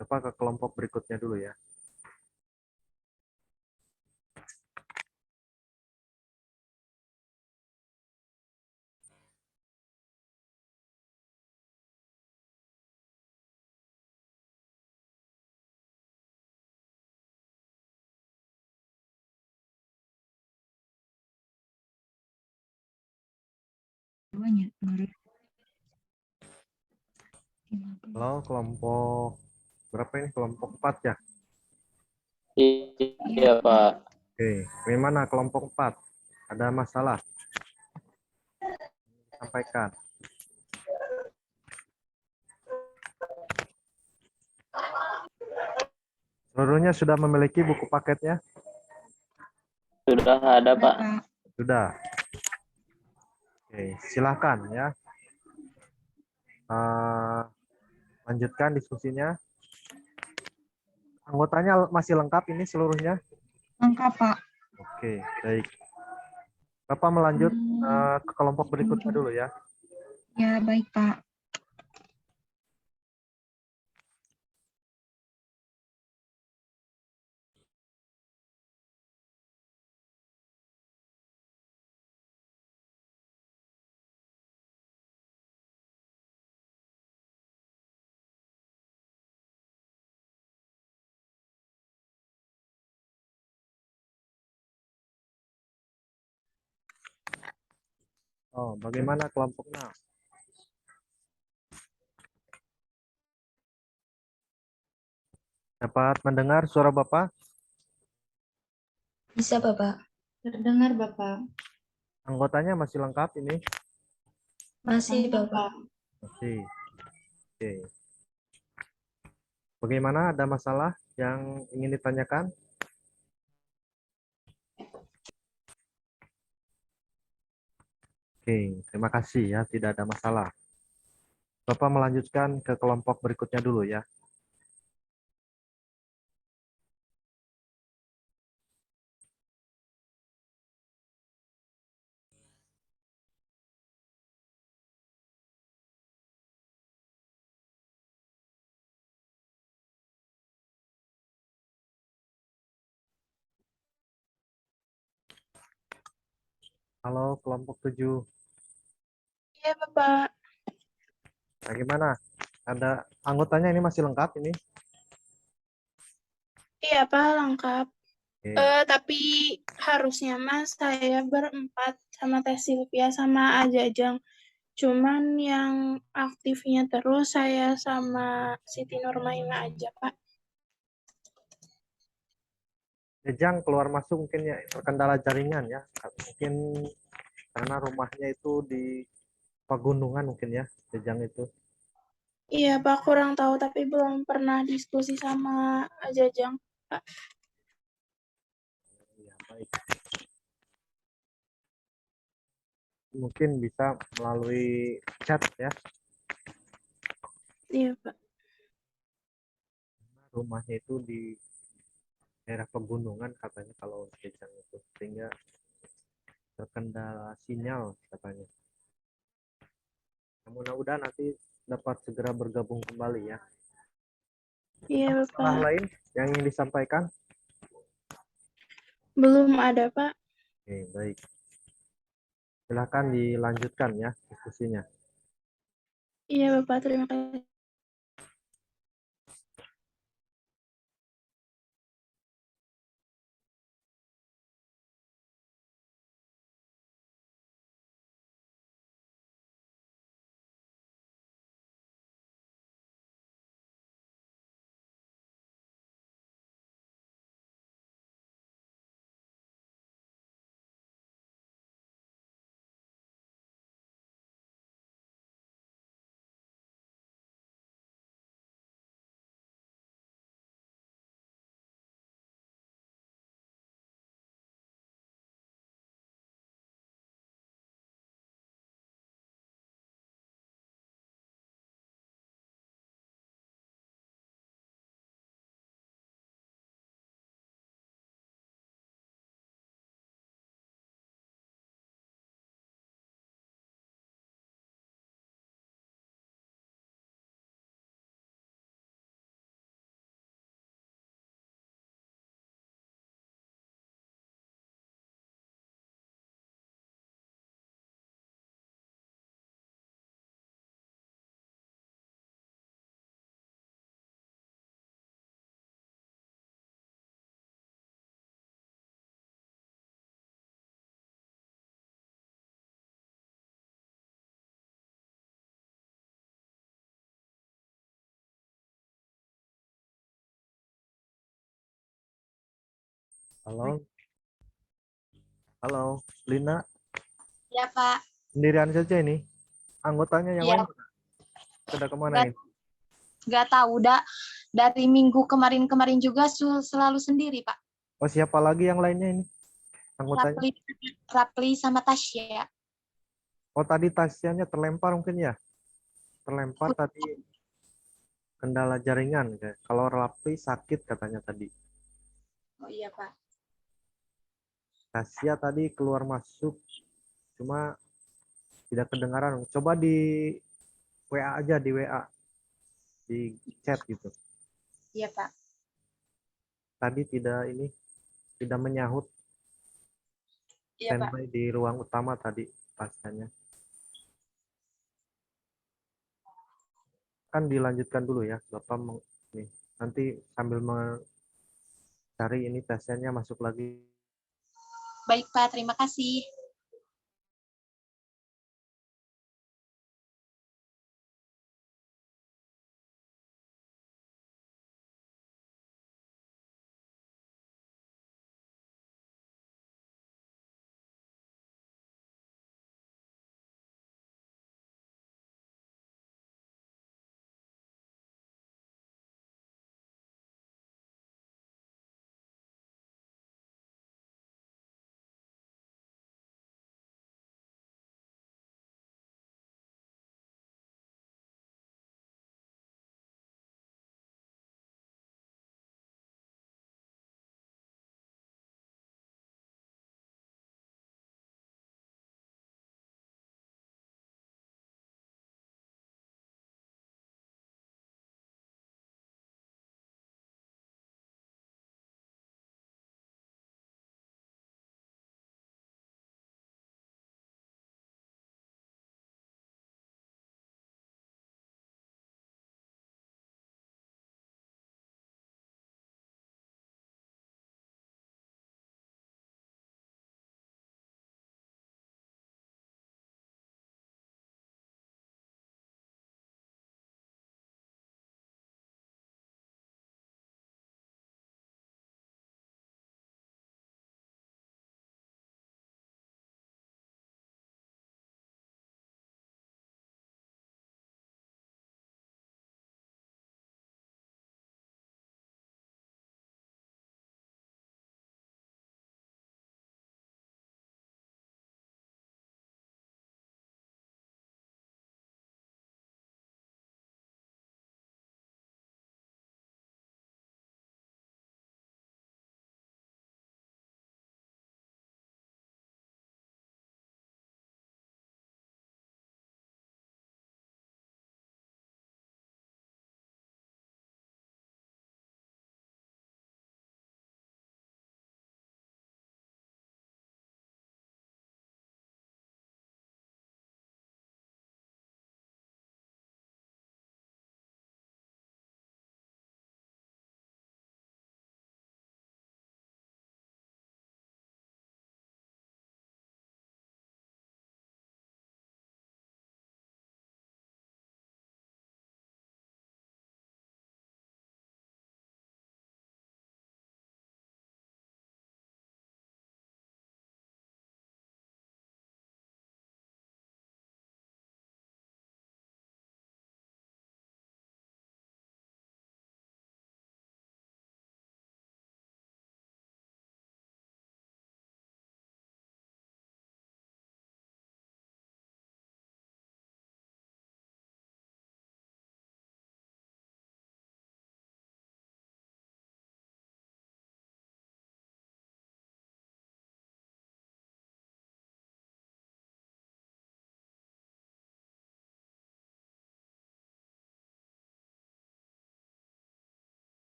Bapak ke kelompok berikutnya dulu ya. Banyak. Halo, kelompok berapa ini? Kelompok 4 ya? Iya, Pak. Oke, bagaimana kelompok 4? Ada masalah? Sampaikan. Seluruhnya sudah memiliki buku paketnya? Sudah ada, Pak. Sudah. Oke, silakan ya. Lanjutkan diskusinya. Anggotanya masih lengkap ini seluruhnya? Lengkap, Pak. Oke, baik. Bapak melanjut ke kelompok berikutnya dulu ya. Ya, baik, Pak. Oh, bagaimana kelompok 6? Dapat mendengar suara Bapak? Bisa, Bapak. Terdengar, Bapak. Anggotanya masih lengkap ini? Masih, Bapak. Masih. Oke. Bagaimana, ada masalah yang ingin ditanyakan? Oke, terima kasih ya, tidak ada masalah. Bapak melanjutkan ke kelompok berikutnya dulu ya. Halo, kelompok 7. Iya, Bapak. Bagaimana? Ada anggotanya ini masih lengkap ini? Iya, Pak, lengkap. Oke. Tapi harusnya Mas saya berempat sama Teh Silvia sama Ajajang. Cuman yang aktifnya terus saya sama Siti Nurmaima aja, Pak. Jejang keluar masuk mungkin ya terkendala jaringan ya. Mungkin karena rumahnya itu di pegunungan mungkin ya, Jejang itu. Iya, Pak, kurang tahu tapi belum pernah diskusi sama Ajajang, Pak. Ya, baik. Mungkin bisa melalui chat ya. Iya, Pak. Rumahnya itu di daerah pegunungan katanya kalau Jejang itu, sehingga terkendala sinyal katanya. Mudah-mudahan nanti dapat segera bergabung kembali ya. Iya, Masalah Bapak. lain yang ingin disampaikan? Belum ada, Pak. Oke, baik. Silakan dilanjutkan ya diskusinya. Iya, Bapak. Terima kasih. Halo, halo, Lina, Ya, Pak. sendirian saja ini. Anggotanya yang Ya, lain sudah kemana nggak ini? nggak tahu. Dari minggu kemarin-kemarin juga selalu sendiri, Pak. Oh, siapa lagi yang lainnya ini? Anggotanya? Rapli, Rapli sama Tasya. Oh, tadi Tasyanya terlempar mungkin ya? Terlempar tadi kendala jaringan. Kayak. Kalau Rapli sakit katanya tadi. Oh iya, Pak. Tasya tadi keluar masuk, cuma tidak kedengaran. Coba di WA aja, di WA, di chat gitu. Iya, Pak. Tadi tidak menyahut, Iya, Pak. standby di ruang utama tadi Tasyanya. Kan dilanjutkan dulu ya, Bapak nih. Nanti sambil mencari ini Tasyanya masuk lagi. Baik, Pak. Terima kasih.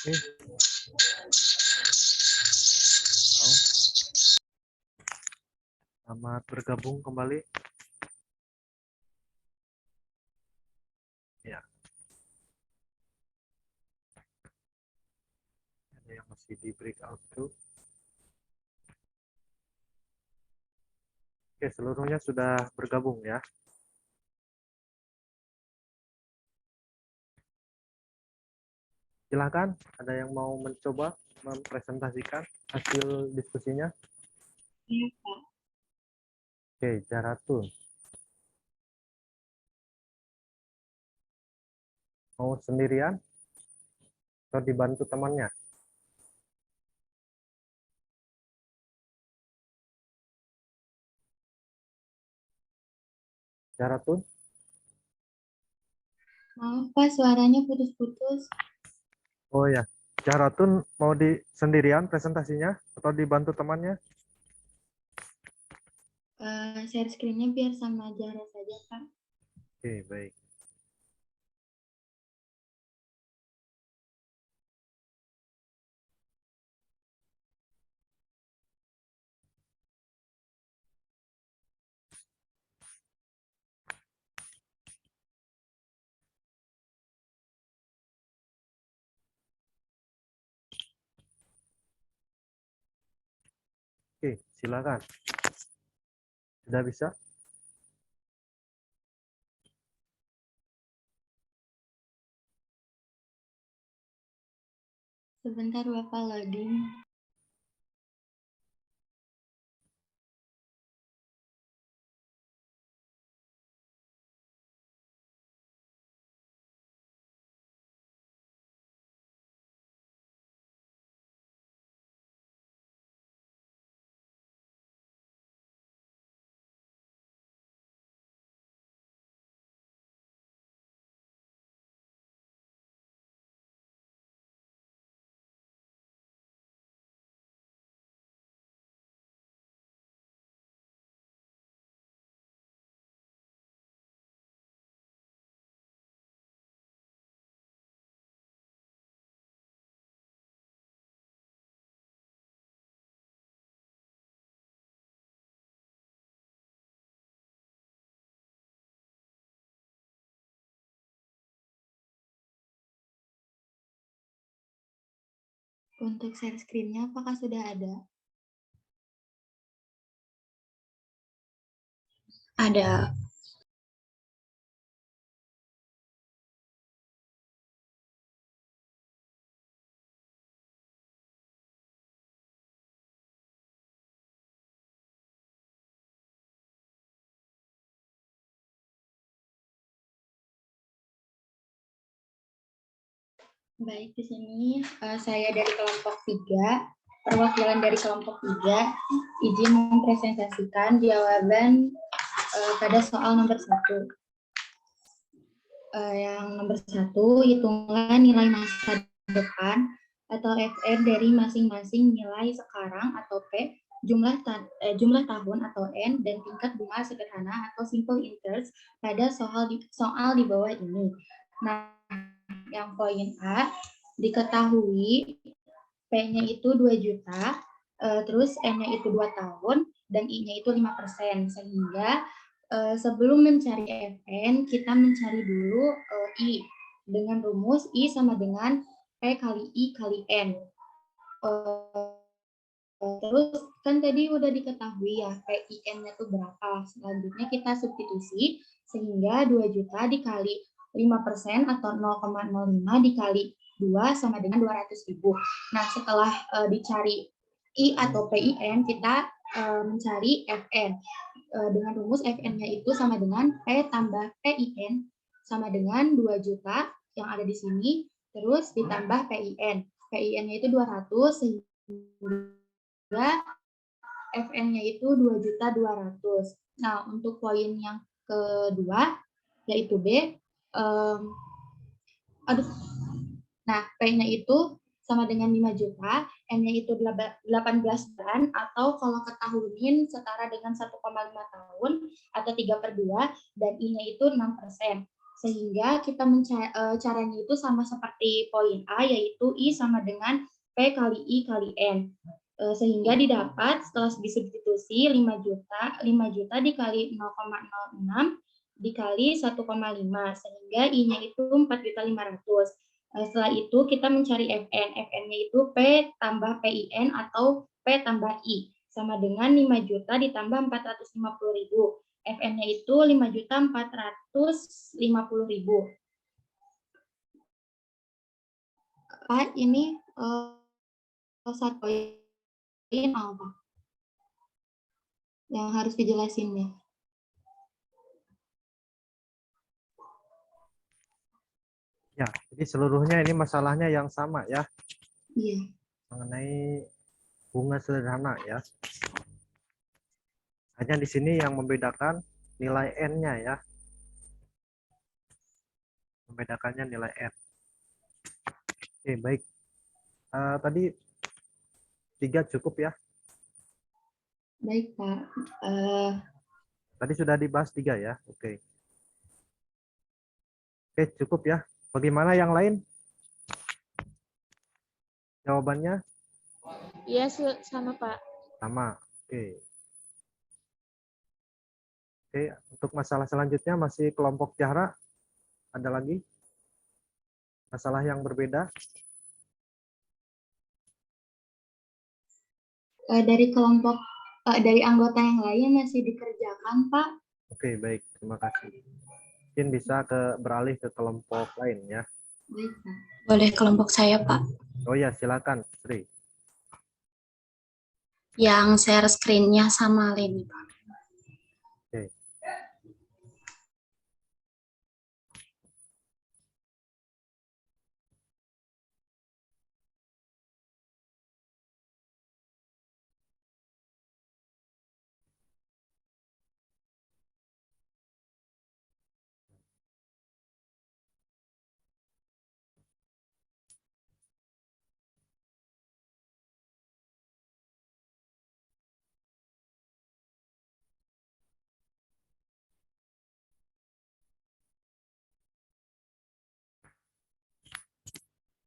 Oke. Halo. Selamat bergabung kembali. Ya. Ada yang masih di breakout tuh. Oke, seluruhnya sudah bergabung ya. Silakan, ada yang mau mencoba mempresentasikan hasil diskusinya? Iya, Pak. Oke, Jaratun. Mau sendirian atau dibantu temannya? Jaratun? Maaf, Pak, suaranya putus-putus. Oh ya, Jaratun mau di sendirian presentasinya atau dibantu temannya? Share screen-nya biar sama Jara saja, Pak. Oke, baik. Oke, silakan. Sudah bisa? Sebentar, Bapak loading. Untuk share screen-nya apakah sudah ada? Ada. Baik, di sini saya dari kelompok 3, perwakilan dari kelompok 3, izin mempresentasikan jawaban pada soal nomor 1. Yang nomor 1, hitungan nilai masa depan atau FR dari masing-masing nilai sekarang atau P, jumlah tahun atau N, dan tingkat bunga sederhana atau simple interest pada soal di bawah ini. Nah, yang poin A, diketahui P-nya itu 2 juta, terus N-nya itu 2 tahun, dan I-nya itu 5%. Sehingga sebelum mencari FN, kita mencari dulu I. Dengan rumus I sama dengan P kali I kali N. Terus kan tadi udah diketahui ya PIN-nya itu berapa. Selanjutnya kita substitusi, sehingga 2 juta dikali 5% atau 0,05 dikali 2 sama dengan 200.000. Nah, setelah dicari I atau PIN, kita mencari FN. Dengan rumus FN-nya itu sama dengan P tambah PIN sama dengan 2 juta yang ada di sini, terus ditambah PIN. PIN-nya itu 200, sehingga FN-nya itu 2.200.000. Nah, untuk poin yang kedua, yaitu B, nah, P-nya itu sama dengan 5 juta, N-nya itu 18 bulan, atau kalau ketahunin setara dengan 1,5 tahun, atau 3/2, dan I-nya itu 6%. Sehingga kita caranya itu sama seperti poin A, yaitu I sama dengan P kali I kali N. Sehingga didapat setelah disubstitusi 5 juta dikali 0,06 dikali 1,5, sehingga I-nya itu 4.500.000. Setelah itu kita mencari Fn. Fn-nya itu P tambah PIN atau P tambah I, sama dengan 5 juta ditambah 450.000. Fn-nya itu 5.450.000. Pak, ini satu poin apa yang harus dijelasin nih? Ya, jadi seluruhnya ini masalahnya yang sama ya, Iya. mengenai bunga sederhana ya. Hanya di sini yang membedakan nilai N-nya ya. Membedakannya nilai N. Oke, baik. Tadi 3 cukup ya. Baik, Pak. Tadi sudah dibahas 3 ya. Oke. Oke, cukup ya. Bagaimana yang lain? Jawabannya? Iya, sama Pak. Sama. Oke. Oke, untuk masalah selanjutnya masih kelompok Zahra. Ada lagi? Masalah yang berbeda? Dari anggota yang lain masih dikerjakan, Pak. Oke, baik. Terima kasih. Mungkin bisa beralih ke kelompok lain ya. Baik, Pak. Boleh kelompok saya, Pak. Oh ya, silakan, Sri. Yang share screen-nya sama Leni, Pak. Oke.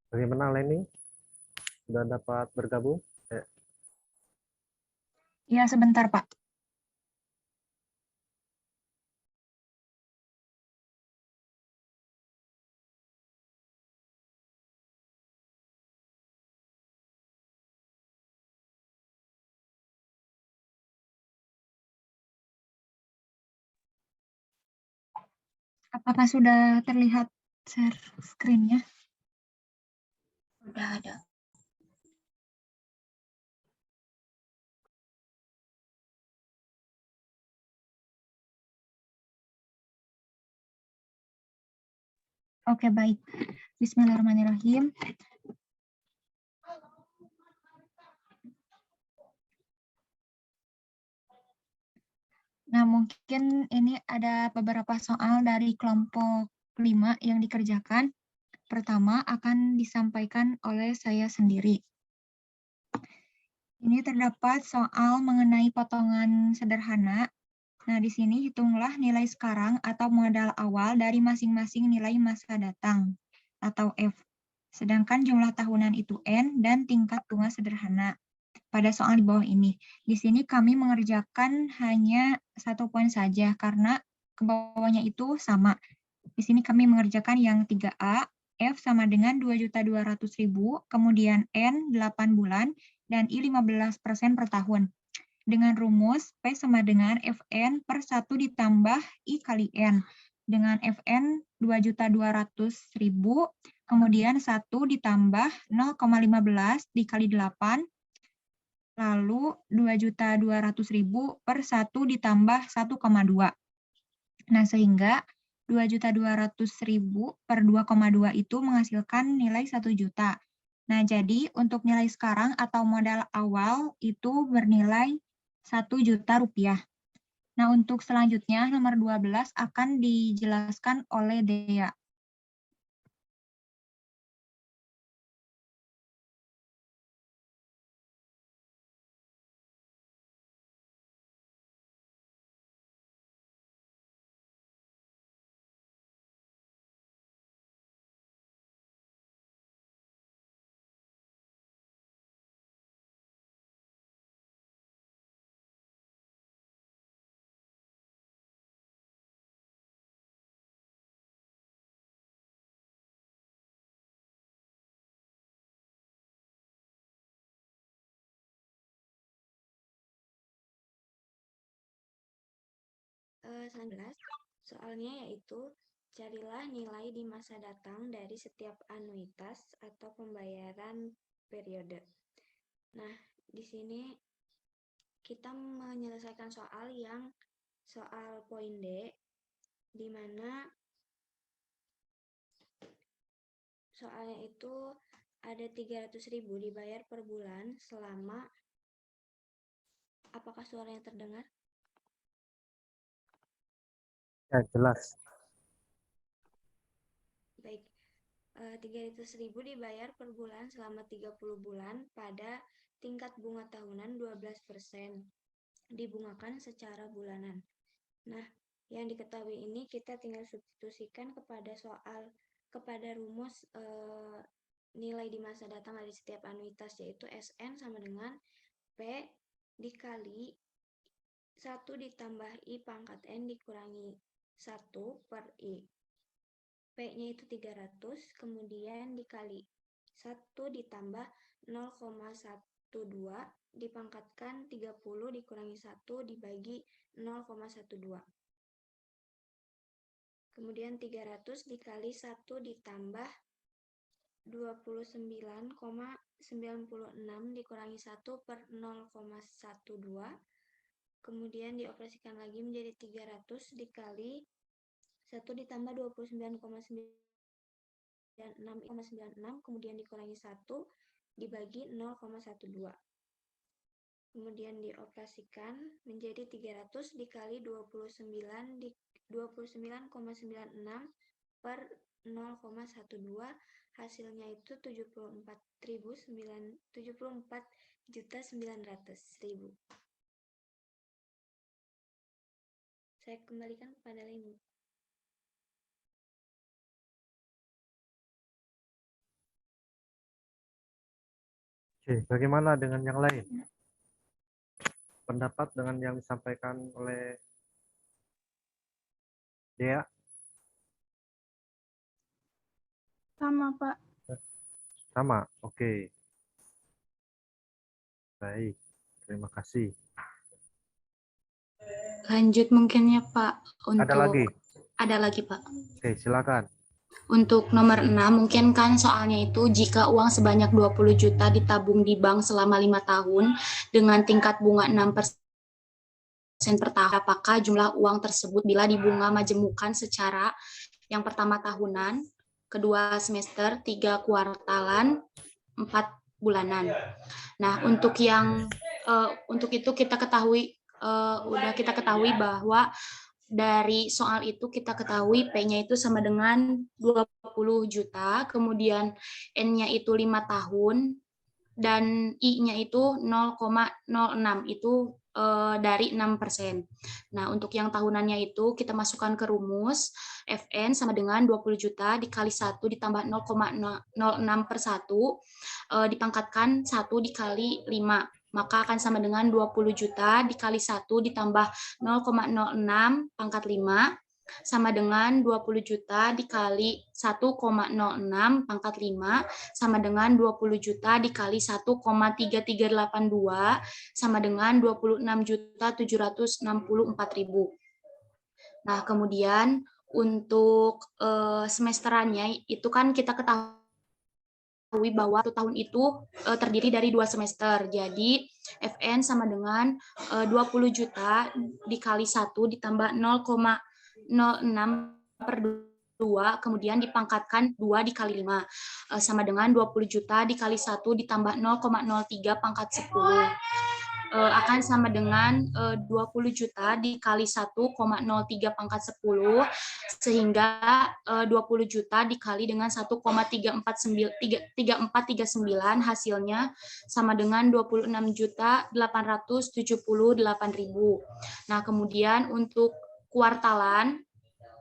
Bagaimana Leni? Sudah dapat bergabung? Ya, sebentar, Pak. Apakah sudah terlihat share screen-nya? Udah ada. Oke, baik. Bismillahirrahmanirrahim. Nah, mungkin ini ada beberapa soal dari kelompok 5 yang dikerjakan. Pertama akan disampaikan oleh saya sendiri. Ini terdapat soal mengenai potongan sederhana. Nah, di sini hitunglah nilai sekarang atau modal awal dari masing-masing nilai masa datang atau F. Sedangkan jumlah tahunan itu N dan tingkat bunga sederhana. Pada soal di bawah ini. Di sini kami mengerjakan hanya 1 poin saja karena ke bawahnya itu sama. Di sini kami mengerjakan yang 3A, F sama dengan 2.200.000, kemudian N 8 bulan, dan I 15% per tahun. Dengan rumus P sama dengan Fn per 1 ditambah I kali N. Dengan Fn 2.200.000, kemudian 1 ditambah 0,15 dikali 8, lalu 2.200.000 per 1 ditambah 1,2. Nah, sehingga 2.200.000 per 2,2 itu menghasilkan nilai 1 juta. Nah, jadi untuk nilai sekarang atau modal awal itu bernilai 1 juta rupiah. Nah, untuk selanjutnya nomor 12 akan dijelaskan oleh Dea. 19. Soalnya yaitu carilah nilai di masa datang dari setiap anuitas atau pembayaran periode. Nah, di sini kita menyelesaikan soal poin D, di mana soalnya itu ada 300.000 dibayar per bulan selama, apakah suaranya terdengar? Ya, jelas. Baik, 300.000 dibayar per bulan selama 30 bulan pada tingkat bunga tahunan 12%, dibungakan secara bulanan. Nah, yang diketahui ini kita tinggal substitusikan kepada rumus nilai di masa datang dari setiap anuitas, yaitu SN sama dengan P dikali 1 ditambah I pangkat N dikurangi 1 per I. P-nya itu 300, kemudian dikali 1 ditambah 0,12 dipangkatkan 30 dikurangi 1 dibagi 0,12. Kemudian 300 dikali 1 ditambah 29,96 dikurangi 1 per 0,12. Kemudian dioperasikan lagi menjadi 300 dikali 1 ditambah 29,96, kemudian dikurangi 1 dibagi 0,12. Kemudian dioperasikan menjadi 300 dikali 29,96 per 0,12, hasilnya itu 74.900.000. Saya kembalikan kepada Leni. Oke, bagaimana dengan yang lain? Pendapat dengan yang disampaikan oleh Dea? Sama, Pak. Sama, oke. Baik, terima kasih. Lanjut mungkin ya Pak. Ada lagi? Ada lagi Pak. Oke, silakan. Untuk nomor 6, mungkin kan soalnya itu jika uang sebanyak 20 juta ditabung di bank selama 5 tahun dengan tingkat bunga 6% per tahun, apakah jumlah uang tersebut bila dibunga majemukan secara yang pertama tahunan, kedua semester, 3 kuartalan, 4 bulanan. Nah, untuk itu kita ketahui bahwa dari soal itu kita ketahui P-nya itu sama dengan 20 juta, kemudian N-nya itu 5 tahun, dan I-nya itu 0,06, itu dari 6%. Nah, untuk yang tahunannya itu kita masukkan ke rumus, Fn sama dengan 20 juta dikali 1 ditambah 0,06 per 1, dipangkatkan 1 dikali 5. Maka akan sama dengan 20 juta dikali 1 ditambah 0,06 pangkat 5 sama dengan 20 juta dikali 1,06 pangkat 5 sama dengan 20 juta dikali 1,3382 sama dengan 26.764.000. Nah, kemudian untuk semesterannya itu kan kita ketahui bahwa 1 tahun itu terdiri dari 2 semester. Jadi Fn sama dengan 20 juta dikali 1 ditambah 0,06 per 2, kemudian dipangkatkan 2 dikali 5, sama dengan 20 juta dikali 1 ditambah 0,03 pangkat 10. Akan sama dengan 20 juta dikali 1,03 pangkat 10, sehingga 20 juta dikali dengan 1,3439 hasilnya sama dengan 26.878.000. Nah, kemudian untuk kuartalan,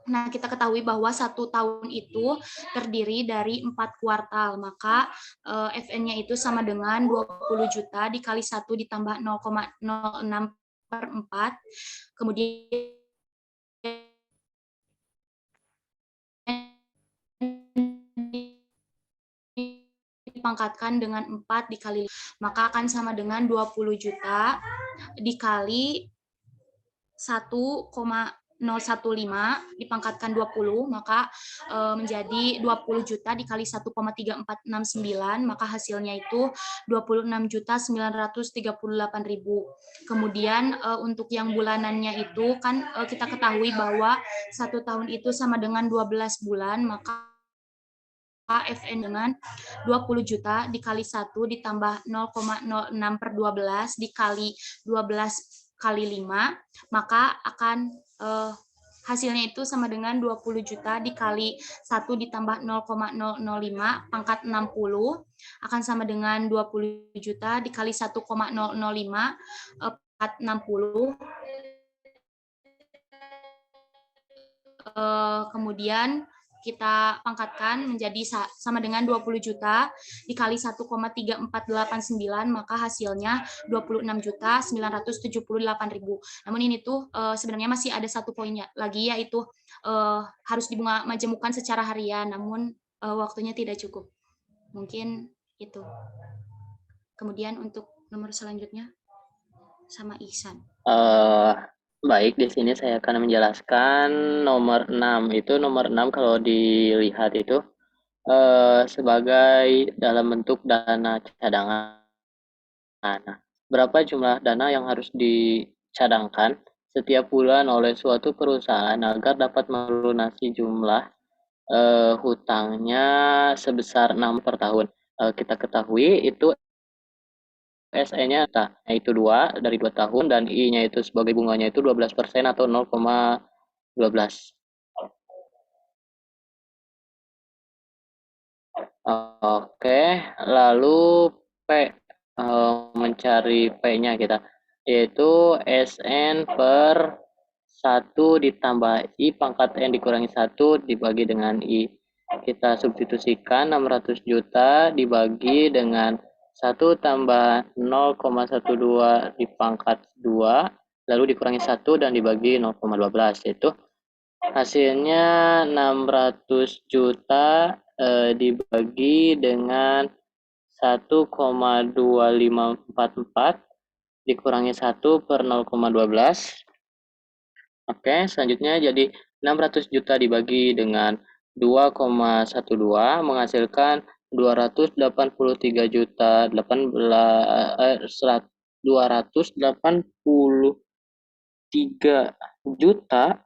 nah, kita ketahui bahwa 1 tahun itu terdiri dari 4 kuartal, maka Fn-nya itu sama dengan 20 juta dikali 1 ditambah 0,06 per 4, kemudian dipangkatkan dengan 4 dikali 5, maka akan sama dengan 20 juta dikali 1,06 015 dipangkatkan 20, maka menjadi 20 juta dikali 1,3469, maka hasilnya itu 26.938.000. Kemudian untuk yang bulanannya itu kan kita ketahui bahwa 1 tahun itu sama dengan 12 bulan, maka FN dengan 20 juta dikali 1 ditambah 0,06 per 12 dikali 12 kali 5, maka akan hasilnya itu sama dengan 20 juta dikali 1 ditambah 0,005 pangkat 60 akan sama dengan 20 juta dikali 1,005 pangkat 60. Kemudian kita pangkatkan menjadi sama dengan 20 juta dikali 1,3489, maka hasilnya 26.978.000. Namun ini tuh sebenarnya masih ada satu poinnya lagi, yaitu harus dimajemukan secara harian, namun waktunya tidak cukup. Mungkin itu. Kemudian untuk nomor selanjutnya sama Ihsan. Baik, di sini saya akan menjelaskan nomor 6. Itu nomor 6 kalau dilihat itu sebagai dalam bentuk dana cadangan. Nah, berapa jumlah dana yang harus dicadangkan setiap bulan oleh suatu perusahaan agar dapat melunasi jumlah hutangnya sebesar 6 per tahun. Kita ketahui itu SE-nya yaitu 2 dari 2 tahun dan I-nya itu sebagai bunganya itu 12% atau 0,12. Oke, lalu P mencari P-nya kita yaitu SN per 1 ditambah I pangkat N dikurangi 1 dibagi dengan I. Kita substitusikan 600 juta dibagi dengan 1 tambah 0,12 dipangkat 2, lalu dikurangi 1 dan dibagi 0,12, yaitu hasilnya 600 juta dibagi dengan 1,2544 dikurangi 1 per 0,12. Oke, selanjutnya jadi 600 juta dibagi dengan 2,12 menghasilkan 283 juta 283 juta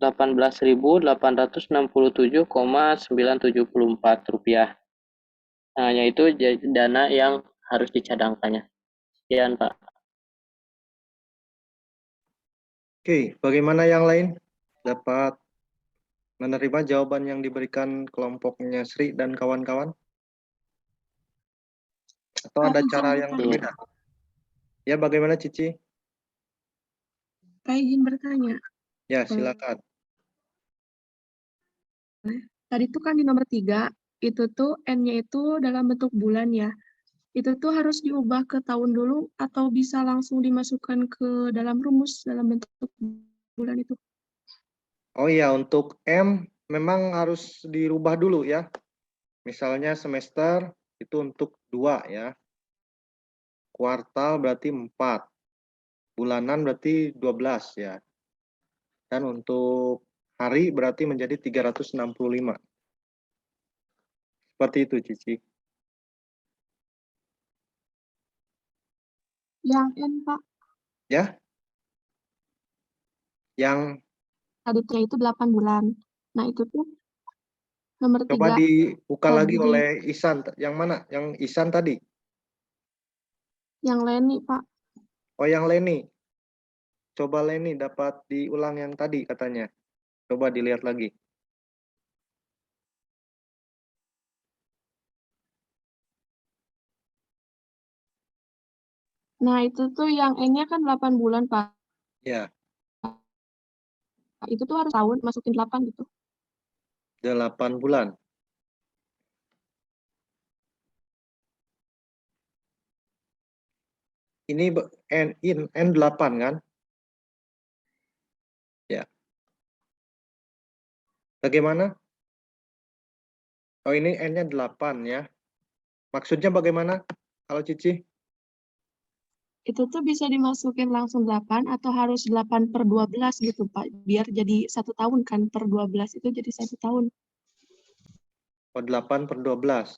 18.867,974 rupiah. Nah, yaitu dana yang harus dicadangkannya. Sekian, Pak. Oke, bagaimana yang lain? Dapat menerima jawaban yang diberikan kelompoknya Sri dan kawan-kawan? Atau ada cara yang berbeda? Ya, bagaimana Cici? Saya izin bertanya. Ya, silakan. Tadi tuh kan di nomor 3, itu tuh N-nya itu dalam bentuk bulan ya. Itu tuh harus diubah ke tahun dulu atau bisa langsung dimasukkan ke dalam rumus dalam bentuk bulan itu? Oh iya, untuk M memang harus dirubah dulu ya. Misalnya semester itu untuk 2 ya. Kuartal berarti 4. Bulanan berarti 12 ya. Dan untuk hari berarti menjadi 365. Seperti itu, Cici. Yang N, Pak. Ya. Yang Tadinya itu 8 bulan. Nah, itu tuh nomor 3. Coba dibuka lagi oleh Ihsan. Yang mana? Yang Ihsan tadi? Yang Leni, Pak. Oh, yang Leni. Coba Leni dapat diulang yang tadi katanya. Coba dilihat lagi. Nah, itu tuh yang N-nya kan 8 bulan, Pak. Ya. Itu tuh harus tahun, masukin 8 gitu. 8 bulan. Ini N8 kan? Ya. Bagaimana? Oh, ini N-nya 8 ya. Maksudnya bagaimana? Kalau Cici? itu tuh bisa dimasukin langsung 8 atau harus 8/12 gitu, Pak. Biar jadi 1 tahun kan, per 12 itu jadi 1 tahun. Oh, 8/12.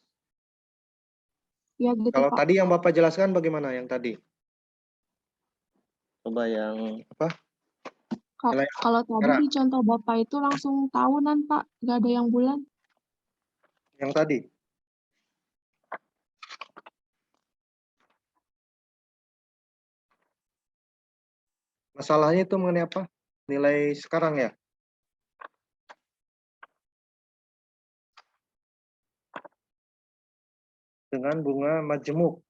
Ya gitu, Kalau Pak. tadi yang Bapak jelaskan bagaimana yang tadi? Coba yang apa? Nilai Kalau tadi sekarang. di contoh Bapak itu langsung tahunan, Pak. Nggak ada yang bulan. Yang tadi. Masalahnya itu mengenai apa? Nilai sekarang ya? Dengan bunga majemuk.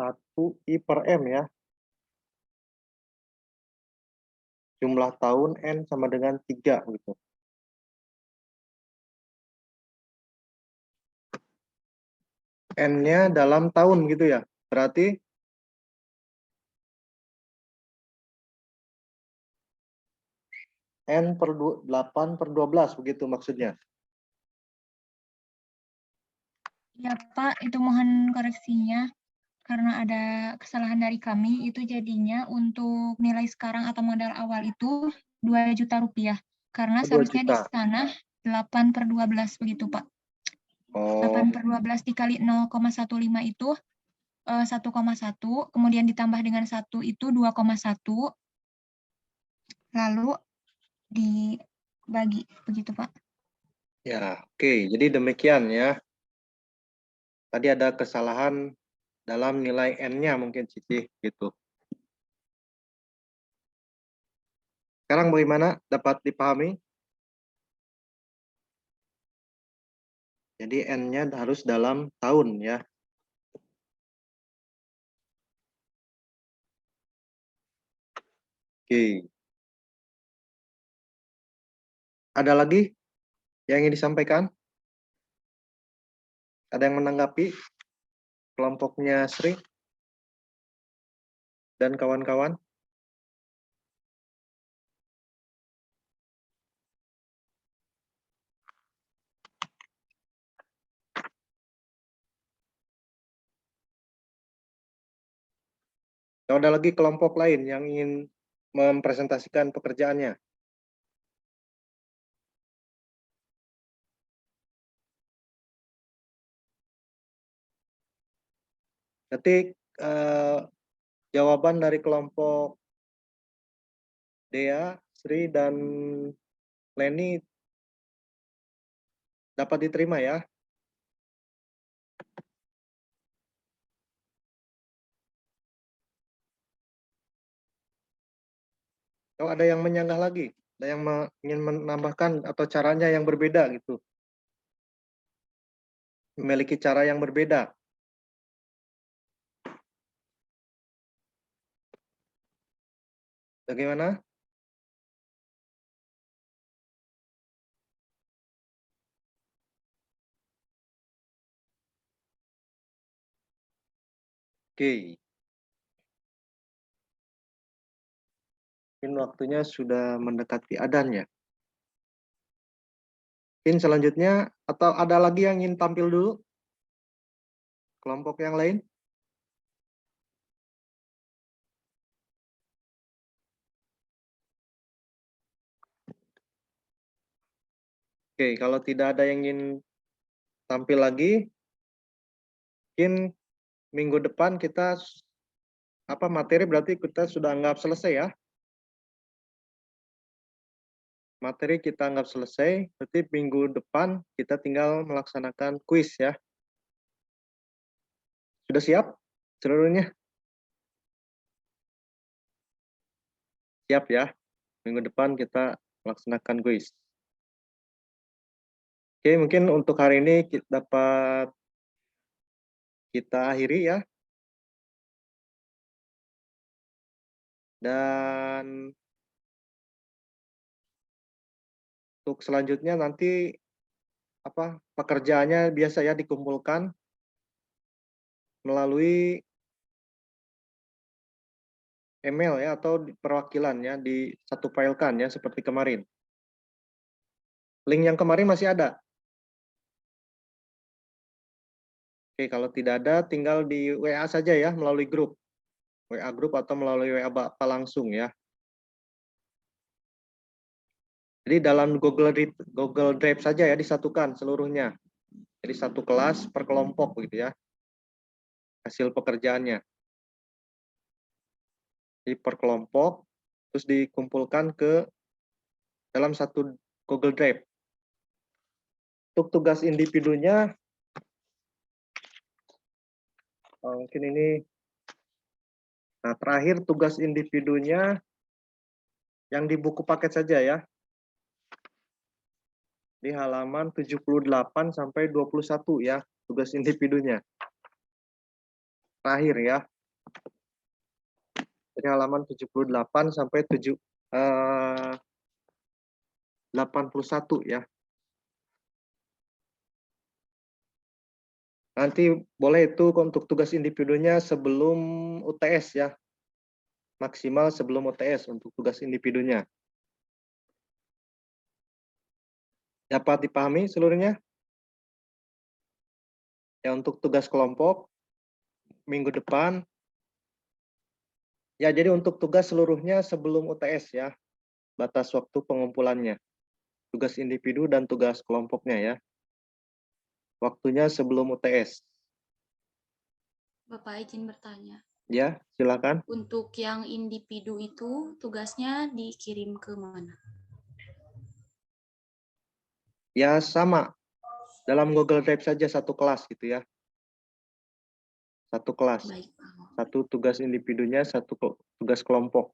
1/I/M ya. Jumlah tahun N sama dengan 3 gitu. N-nya dalam tahun gitu ya. Berarti N/8/12 begitu maksudnya. Ya Pak, itu mohon koreksinya. Karena ada kesalahan dari kami, itu jadinya untuk nilai sekarang atau modal awal itu 2 juta rupiah. Karena 2 seharusnya di juta. sana 8/12 begitu Pak. Oh, 8/12 dikali 0,15 itu 1,1, kemudian ditambah dengan 1 itu 2,1, lalu dibagi, begitu Pak. ya, oke. Jadi demikian ya. Tadi ada kesalahan dalam nilai N-nya mungkin Cici gitu. Sekarang bagaimana? Dapat dipahami? Jadi N-nya harus dalam tahun ya. Oke. Ada lagi yang ingin disampaikan? Ada yang menanggapi kelompoknya Sri dan kawan-kawan? Kalau ada lagi kelompok lain yang ingin mempresentasikan pekerjaannya? Ketik jawaban dari kelompok Dea, Sri, dan Leni dapat diterima ya. Kalau ada yang menyanggah lagi, ada yang ingin menambahkan atau caranya yang berbeda gitu. Memiliki cara yang berbeda. Bagaimana? Oke. Mungkin waktunya sudah mendekati adzan ya. Mungkin selanjutnya, atau ada lagi yang ingin tampil dulu? Kelompok yang lain? Oke, kalau tidak ada yang ingin tampil lagi, mungkin minggu depan kita materi berarti kita sudah anggap selesai ya. Materi kita anggap selesai, berarti minggu depan kita tinggal melaksanakan kuis ya. Sudah siap seluruhnya? Siap ya. Minggu depan kita melaksanakan kuis. Oke, mungkin untuk hari ini dapat kita akhiri ya. Dan untuk selanjutnya nanti pekerjaannya biasa ya dikumpulkan melalui email ya atau perwakilan ya di satu filekan ya seperti kemarin. Link yang kemarin masih ada. Oke, kalau tidak ada tinggal di WA saja ya, melalui grup. WA grup atau melalui WA Bapak langsung ya. Jadi dalam Google Drive saja ya disatukan seluruhnya. Jadi satu kelas per kelompok gitu ya. Hasil pekerjaannya. Jadi per kelompok terus dikumpulkan ke dalam satu Google Drive. Untuk tugas individunya mungkin ini. Nah, terakhir tugas individunya yang di buku paket saja ya. Di halaman 78 sampai 21 ya, tugas individunya. Terakhir ya. Jadi halaman 78 sampai 81 ya. Nanti boleh itu untuk tugas individunya sebelum UTS ya. Maksimal sebelum UTS untuk tugas individunya. Dapat dipahami seluruhnya? Ya, untuk tugas kelompok minggu depan. Ya, jadi untuk tugas seluruhnya sebelum UTS ya. Batas waktu pengumpulannya. Tugas individu dan tugas kelompoknya ya. Waktunya sebelum UTS. Bapak izin bertanya. Ya, silakan. Untuk yang individu itu tugasnya dikirim ke mana? Ya, sama. Dalam Google Drive saja satu kelas gitu ya. Satu kelas. Baik, Satu tugas individunya, satu tugas kelompok.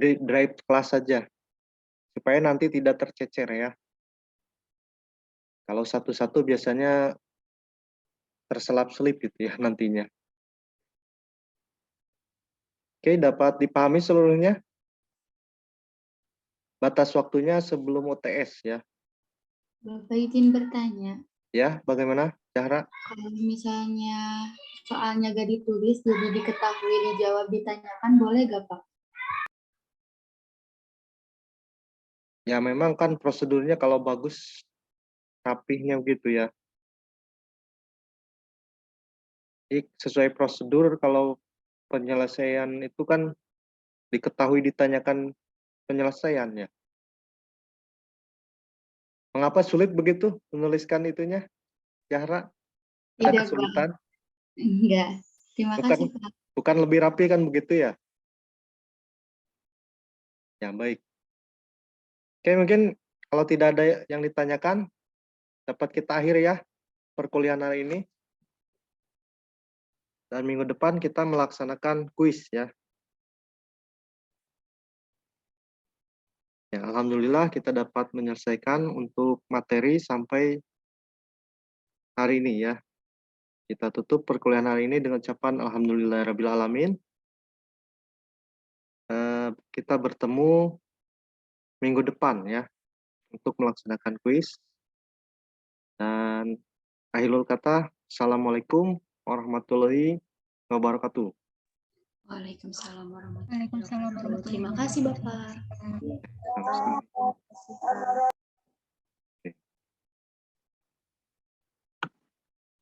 Drive kelas saja. Supaya nanti tidak tercecer ya. Kalau satu-satu biasanya terselap-selip gitu ya nantinya. Oke, dapat dipahami seluruhnya? Batas waktunya sebelum UTS ya. Bapak izin bertanya. Ya, bagaimana, Zahra? Kalau misalnya soalnya gak ditulis, jadi diketahui, dijawab, ditanyakan, boleh gak Pak? Ya, memang kan prosedurnya kalau bagus, rapihnya begitu ya. Jadi sesuai prosedur kalau penyelesaian itu kan diketahui ditanyakan penyelesaiannya. Mengapa sulit begitu menuliskan itunya, Zahra? Ada Tidak, kesulitan? Pak. Enggak. Terima kasih, Pak. Bukan lebih rapi kan begitu ya? Ya, baik. Oke, mungkin kalau tidak ada yang ditanyakan, dapat kita akhir ya perkuliahan hari ini. Dan minggu depan kita melaksanakan kuis ya. Ya, alhamdulillah kita dapat menyelesaikan untuk materi sampai hari ini ya. Kita tutup perkuliahan hari ini dengan ucapan alhamdulillahirabbil alamin. Kita bertemu minggu depan ya untuk melaksanakan kuis. Dan akhirul kata, assalamualaikum warahmatullahi wabarakatuh. Waalaikumsalam warahmatullahi wabarakatuh. Waalaikumsalam warahmatullahi Terima kasih, Bapak. wabarakatuh.